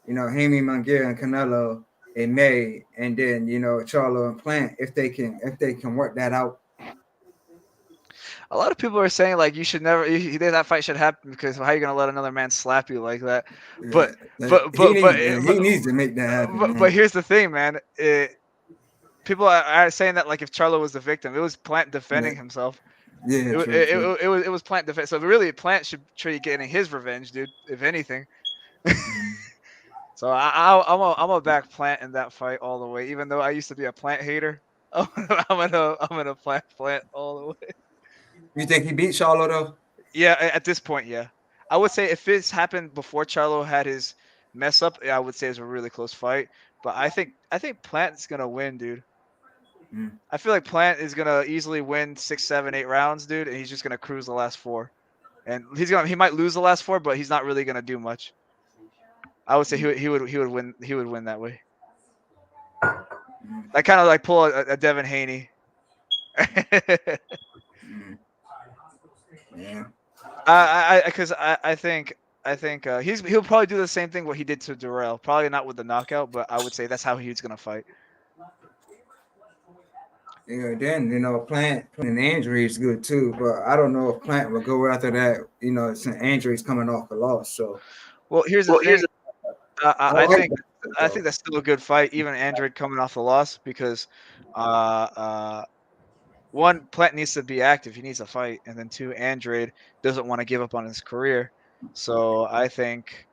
Haney Manguera and Canelo in May, and then Charlo and Plant if they can work that out A lot of people are saying like you should never. That fight should happen because how are you gonna let another man slap you like that? Yeah, But like, but but but he needs to make that happen, but man. here's the thing, man. People are saying that like if Charlo was the victim, it was Plant defending himself. Yeah, It, true, true. it was Plant defense. So really, Plant should try getting his revenge, dude. If anything. Mhm. So I'm a back Plant in that fight all the way. Even though I used to be a Plant hater, I'm gonna Plant all the way. You think he beat Charlo though? Yeah, at this point, yeah. I would say if this happened before Charlo had his mess up, I would say it's a really close fight. But I think Plant's gonna win, dude. Mm. I feel like Plant is gonna easily win 6, 7, 8 rounds, dude, and he's just gonna cruise the last 4. And he might lose the last 4, but he's not really gonna do much. I would say he would win that way. Mm. I kind of like pull a Devin Haney. Mm. Yeah. I think he'll probably do the same thing what he did to Durrell. Probably not with the knockout, but I would say that's how he's gonna fight. Yeah, then Plant an injury is good too, but I don't know if Plant will go after that. Since injuries coming off a loss, so Well, here's the thing. I like think that, that's still a good fight, even Android coming off the loss, because one, Plant needs to be active. He needs to fight, and then two, Android doesn't want to give up on his career. So I think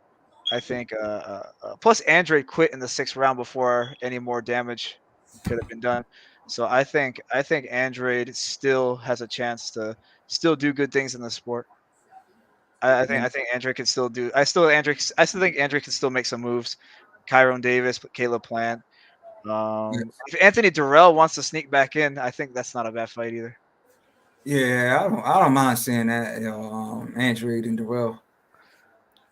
plus Android quit in the 6th round before any more damage could have been done. So I think Android still has a chance to still do good things in the sport. I think Android can still do. I still think Android can still make some moves. Kyron Davis, Caleb Plant. If Anthony Durrell wants to sneak back in, I think that's not a bad fight either. Yeah, I don't mind seeing that. Android and Durrell.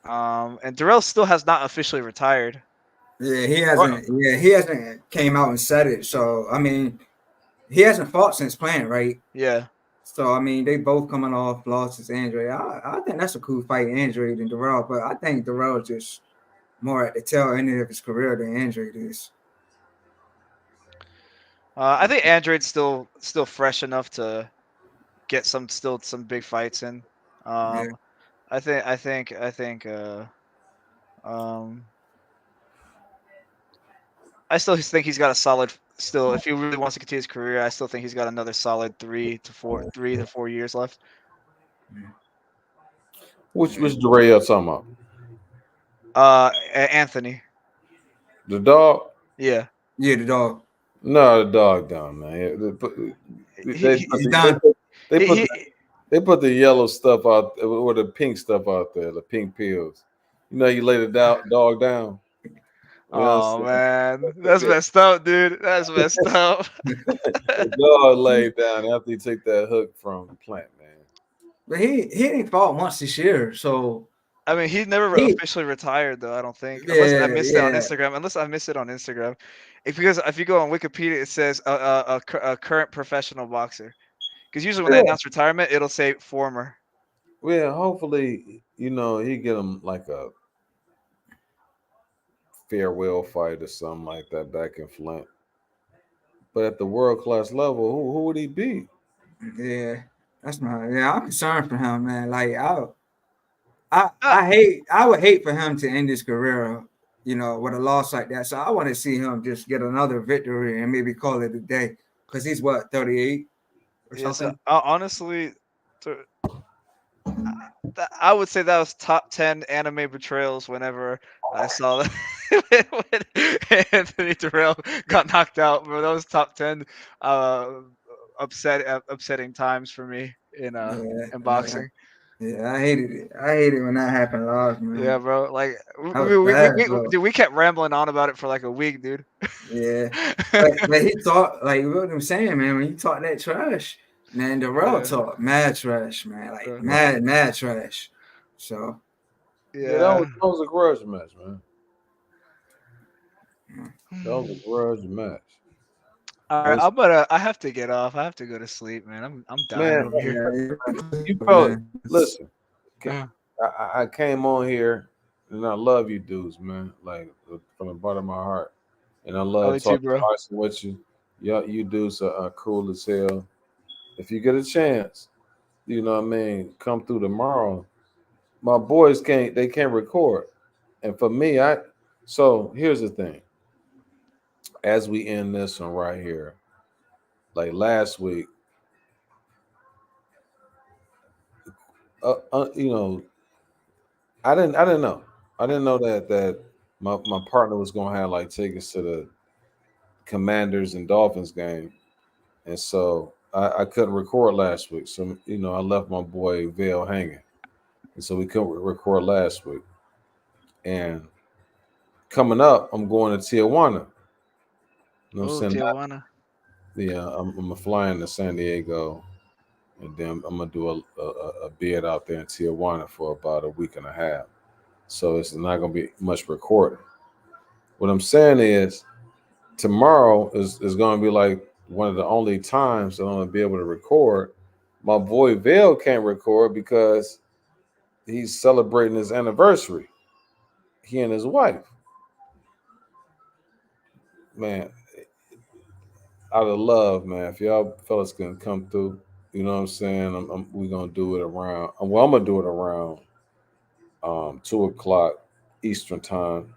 And Durrell still has not officially retired. Yeah, he hasn't. Yeah, he hasn't came out and said it. So I mean, he hasn't fought since playing, right? Yeah. So I mean, they both coming off losses. Android, I think that's a cool fight, Android and Durrell. But I think Durrell is just more at the tail end of his career than Android is. I think Android's still fresh enough to get some big fights in. Yeah. I think um I still think he's got a solid still if he really wants to continue his career, I still think he's got another solid 3 to 4 years left. Which Durrell talking about? Anthony. The dog? Yeah. Yeah, the dog. No, the dog down, man. They put the yellow stuff out or the pink stuff out there, the pink pills. You lay the dog down. Oh man, that's messed up, dude. That's messed up. The dog laid down after he took that hook from Plant, man. But he didn't fought once this year, so I mean, he's never officially retired though. I don't think, unless I missed it on Instagram. Unless I missed it on Instagram, because if you go on Wikipedia, it says a current professional boxer. Because usually when they announce retirement, it'll say former. Well, hopefully, he get him like a farewell fight or something like that back in Flint. But at the world class level, who would he beat? Yeah, I'm concerned for him, man. Like I would hate for him to end his career, with a loss like that. So I want to see him just get another victory and maybe call it a day. Because he's 38 or something. Honestly, I would say that was top 10 anime betrayals whenever I saw that when Anthony Durrell got knocked out. Bro, that was top 10 upsetting times for me in boxing. Yeah, I hated it. I hated when that happened live, man. Yeah, bro. Like we kept rambling on about it for like a week, dude. Yeah, but he thought like what I'm saying, man. When you talk that trash, man, Durrell talk mad trash, man. Like mad trash. So that was a grudge match, man. That was a grudge match. All right, I have to get off. I have to go to sleep, man. I'm dying over here. You probably listen. I came on here and I love you dudes, man. Like from the bottom of my heart. And I love talking boxing with you. You dudes are cool as hell. If you get a chance, you know what I mean, come through tomorrow, my boys can't record. And for me, so here's the thing. As we end this one right here, like last week, you know, I didn't know. I didn't know that my partner was gonna have like tickets to the Commanders and Dolphins game. And so I couldn't record last week. So, you know, I left my boy Vail hanging. And so we couldn't record last week. And coming up, I'm going to Tijuana. You know what I'm saying? Tijuana. Yeah, I'm flying to San Diego. And then I'm going to do a bid out there in Tijuana for about a week and a half. So it's not going to be much recording. What I'm saying is tomorrow is going to be like one of the only times that I'm going to be able to record. My boy Vail can't record because he's celebrating his anniversary. He and his wife. Man, out of love, man. If y'all fellas can come through, you know what I'm saying? We're gonna do it around. Well, I'm gonna do it around 2 o'clock Eastern time.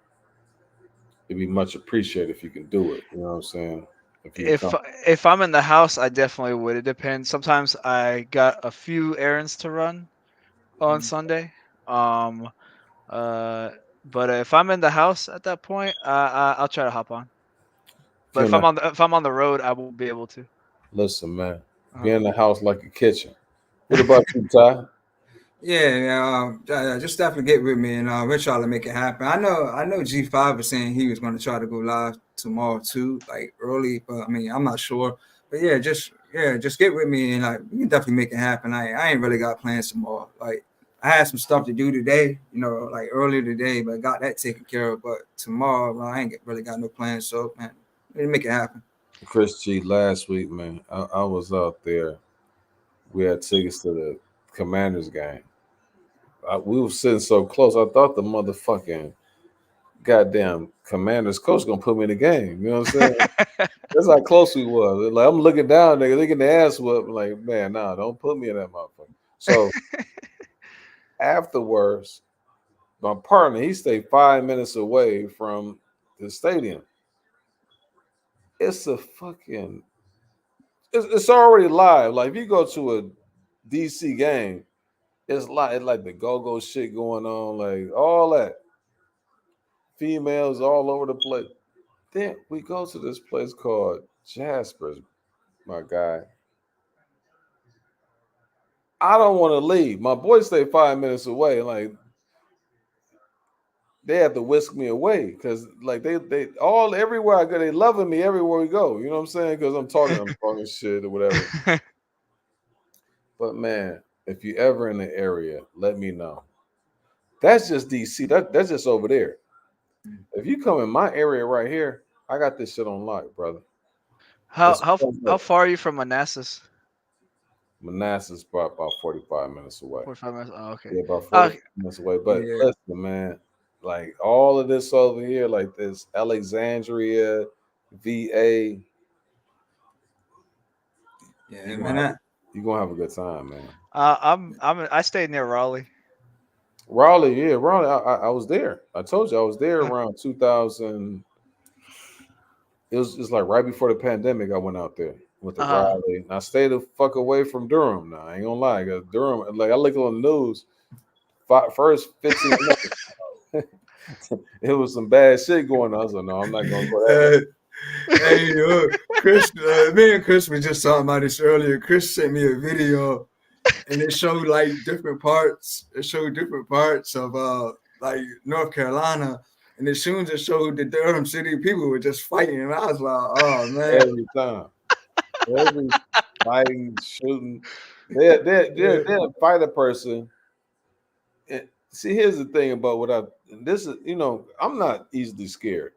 It'd be much appreciated if you can do it. You know what I'm saying? If you can come. If I'm in the house, I definitely would. It depends. Sometimes I got a few errands to run on Sunday. But if I'm in the house at that point, I'll try to hop on. But if I'm on the road, I won't be able to. Listen, man, be in the house like a kitchen. What about you, Ty? Yeah, just definitely get with me, and we'll try to make it happen. I know G5 was saying he was going to try to go live tomorrow too, like early, but I mean, I'm not sure. But just get with me, and like we can definitely make it happen. I ain't really got plans tomorrow. Like I had some stuff to do today, you know, like earlier today, but got that taken care of. But tomorrow, I ain't really got no plans. So man, we make it happen. Chris G, last week, man, I was out there. We had tickets to the Commanders game. We were sitting so close. I thought the motherfucking goddamn Commanders coach gonna put me in the game. You know what I'm saying? That's how close we was. Like I'm looking down, nigga, looking the ass whoop. Like, man, nah, don't put me in that motherfucker. So afterwards, my partner, he stayed 5 minutes away from the stadium. It's a fucking it's already live. Like if you go to a DC game, it's like the go-go shit going on, like all that. Females all over the place. Then we go to this place called Jasper's, my guy. I don't want to leave. My boys stay 5 minutes away. Like they have to whisk me away because like they all everywhere I go, they loving me everywhere we go. You know what I'm saying? Because I'm talking shit or whatever. But man, if you ever in the area, let me know. That's just DC. That's just over there. If you come in my area right here, I got this shit on lock, brother. How far are you from Manassas? Manassas about 45 minutes away. 45 minutes. Oh, okay. Yeah, about 40 minutes away. But listen, man, like all of this over here, like this Alexandria, VA. Yeah, you're man. You're gonna have a good time, man. I stayed near Raleigh. Raleigh. I was there. I told you I was there around 2000. It was just like right before the pandemic. I went out there with the Raleigh. And I stayed the fuck away from Durham. Now I ain't gonna lie, cause Durham. Like I looked on the news. First 15 minutes, it was some bad shit going on. I was like, no, I'm not gonna go there. Hey, Chris, me and Chris were just talking about this earlier. Chris sent me a video, and it showed like different parts. It showed different parts of like North Carolina, and as soon as it showed the Durham City, people were just fighting, and I was like, oh man, every time, every fighting, shooting, they'll fight a person. And see, here's the thing about this is, you know, I'm not easily scared.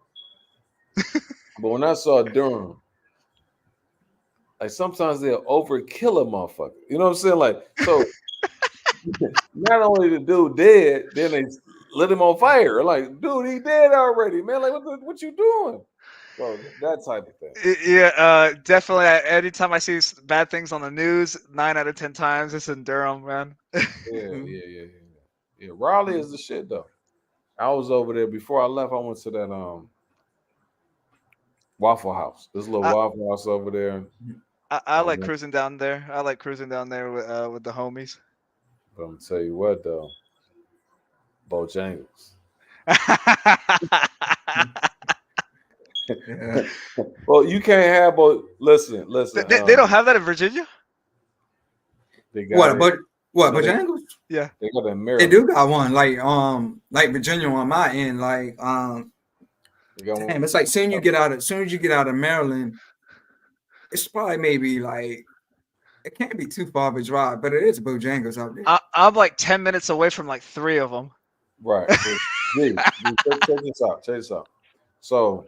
But when I saw Durham, like sometimes they'll overkill a motherfucker. You know what I'm saying? Like, so not only the dude dead, then they lit him on fire. Like, dude, he dead already, man. Like, what you doing? So that type of thing. Yeah, definitely. Anytime I see bad things on the news, 9 out of 10 times it's in Durham, man. Yeah. Raleigh is the shit though. I was over there before I left. I went to that Waffle House. This little I- Waffle House over there. I like cruising down there. I like cruising down there with the homies. But I'm gonna tell you what though, Bojangles. Yeah. Well, you can't have listen. They don't have that in Virginia. They got it. What No, they, Bojangles? Yeah. they got it in They Maryland. do got one like Virginia on my end. Like They got damn, one. it's like as soon as you get out of Maryland, it's probably maybe like it can't be too far of a drive, but it is Bojangles out there. I'm like 10 minutes away from like 3 of them. Right. Check this out. Check this out. So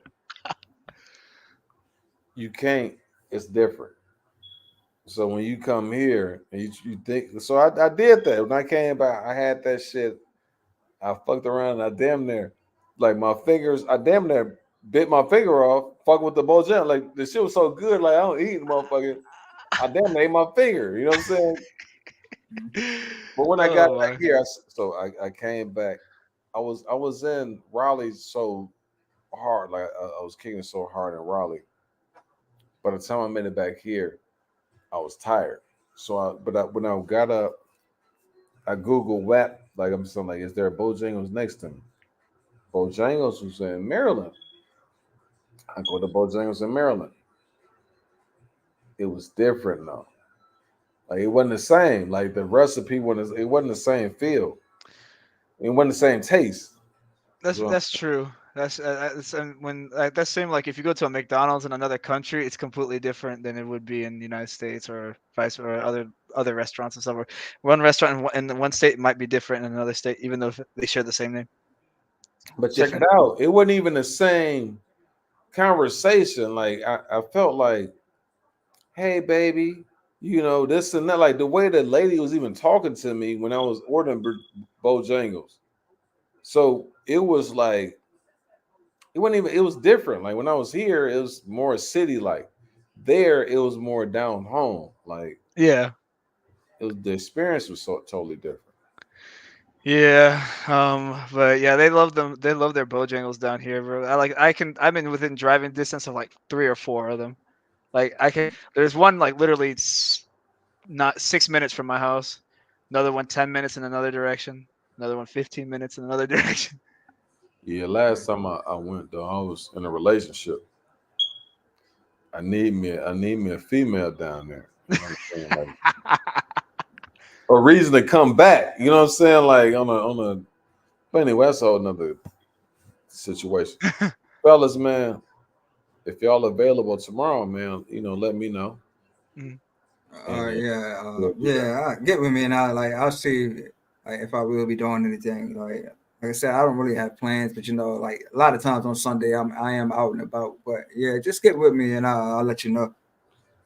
you can't. It's different. So when you come here and you think, so I did that when I came back. I had that shit. I fucked around. And I damn near, like my fingers. I damn near bit my finger off. Fuck with the Bojangles. Like the shit was so good. Like I don't eat the motherfucker. I damn near ate my finger. You know what I'm saying? But when I got back here, I came back. I was in Raleigh so hard. Like I was kicking so hard in Raleigh. By the time I made it back here, I was tired. So when I got up, I Googled WAP. Like I'm saying, like, is there a Bojangles next to me? Bojangles was in Maryland. I go to Bojangles in Maryland. It was different though. Like it wasn't the same. Like the recipe wasn't. It wasn't the same feel. It wasn't the same taste. That's true. That's and when that seemed like if you go to a McDonald's in another country, it's completely different than it would be in the United States or vice or other restaurants and stuff. Where one restaurant in one state might be different in another state, even though they share the same name. But check it out. It wasn't even the same conversation. Like I felt like, hey baby, you know, this and that. Like the way the lady was even talking to me when I was ordering Bojangles. So it was like it wasn't even. It was different. Like when I was here, it was more city like. There, it was more down home. Like Yeah. it was the experience was so totally different. Yeah, but yeah, they love them. They love their Bojangles down here, bro. I'm in within driving distance of like 3 or 4 of them. Like I can. There's one like literally not 6 minutes from my house. Another one 10 minutes in another direction. Another one 15 minutes in another direction. Yeah, last time I went though, I was in a relationship. I need me a female down there. You know what I'm saying? Like, a reason to come back. You know what I'm saying? Like on a. But anyway, that's a whole another situation. Fellas, man, if y'all available tomorrow, man, you know, let me know. Get with me and I'll see like if I will be doing anything. Like I said, I don't really have plans, but you know, like a lot of times on Sunday I am out and about. But yeah, just get with me and I'll let you know.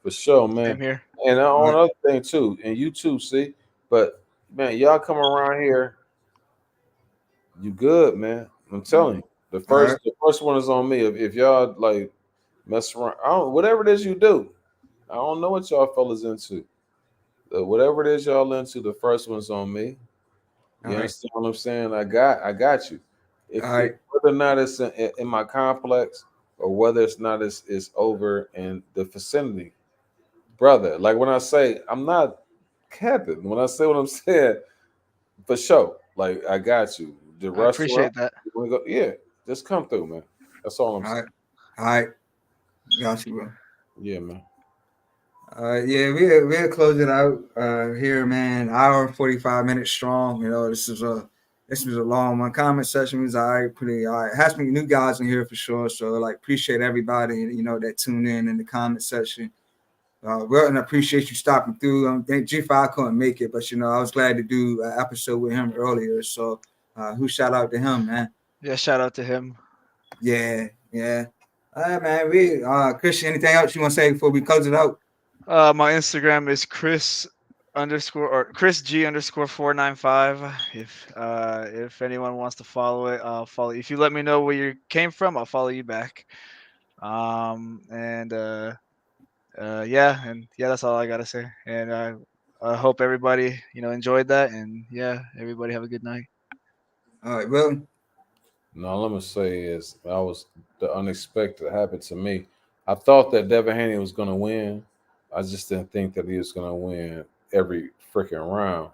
For sure, man. Same here. And on another thing too, and you too, see. But man, y'all come around here, you good, man. I'm telling you. The first one is on me. If y'all like mess around, whatever it is you do. I don't know what y'all fellas into. Whatever it is y'all into, the first one's on me. You understand what I'm saying? I got you. If whether or not it's in my complex or whether it's not it's over in the vicinity, brother. Like when I say I'm not capping. When I say what I'm saying, for sure. Like I got you. The I appreciate that. Yeah, just come through, man. That's all I'm saying. All right. Got you, bro. Yeah, man. We'll close it out here, man. Hour 45 minutes strong. You know, this was a long one. Comment section was pretty all right. Has some new guys in here for sure. So like appreciate everybody, you know, that tune in the comment section. And I appreciate you stopping through. I think G5 couldn't make it, but you know, I was glad to do an episode with him earlier. So shout out to him, man. Yeah, shout out to him. Yeah. All right, man. Christian, anything else you want to say before we close it out? My Instagram is Chris G 495. If anyone wants to follow it, I'll follow you. If you let me know where you came from, I'll follow you back. That's all I gotta say. And I hope everybody enjoyed that. And yeah, everybody have a good night. All right, well, No, let me say is the unexpected happened to me. I thought that Devin Haney was going to win. I just didn't think that he was going to win every freaking round.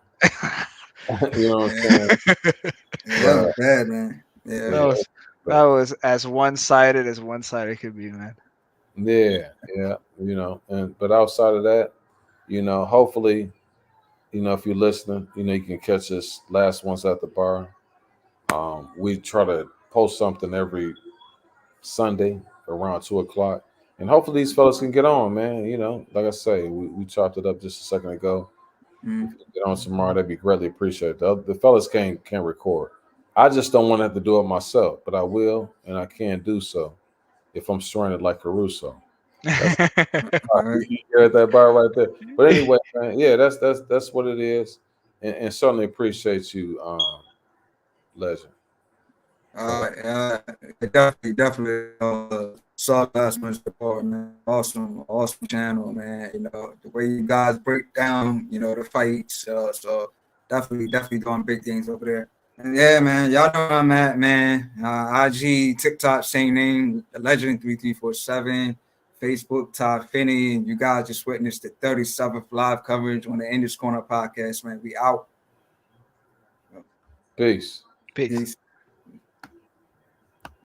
You know what I'm yeah, saying? that But was bad, man. Yeah, that yeah, was that was as one-sided as one-sided could be, man. yeah, yeah. But outside of that, hopefully, if you're listening, you can catch us last ones at the bar. We try to post something every Sunday around 2 o'clock. And hopefully these fellas can get on, man. Like I say, we chopped it up just a second ago. If you can get on tomorrow, that'd be greatly appreciated. The fellas can't record. I just don't want to have to do it myself, but I will, and I can do so if I'm stranded like Caruso. That's all right. you're at that bar right there. But anyway, man, yeah, that's what it is, and certainly appreciate you, legend. Definitely. Saw last month's report, man. Awesome channel, man. The way you guys break down, the fights. So definitely doing big things over there. And yeah, man, y'all know where I'm at, man. IG, TikTok, same name, Legend 3347. Facebook, Todd Finney. And you guys just witnessed the 37th live coverage on the Indus Corner podcast, man. We out. Peace. Peace. Peace.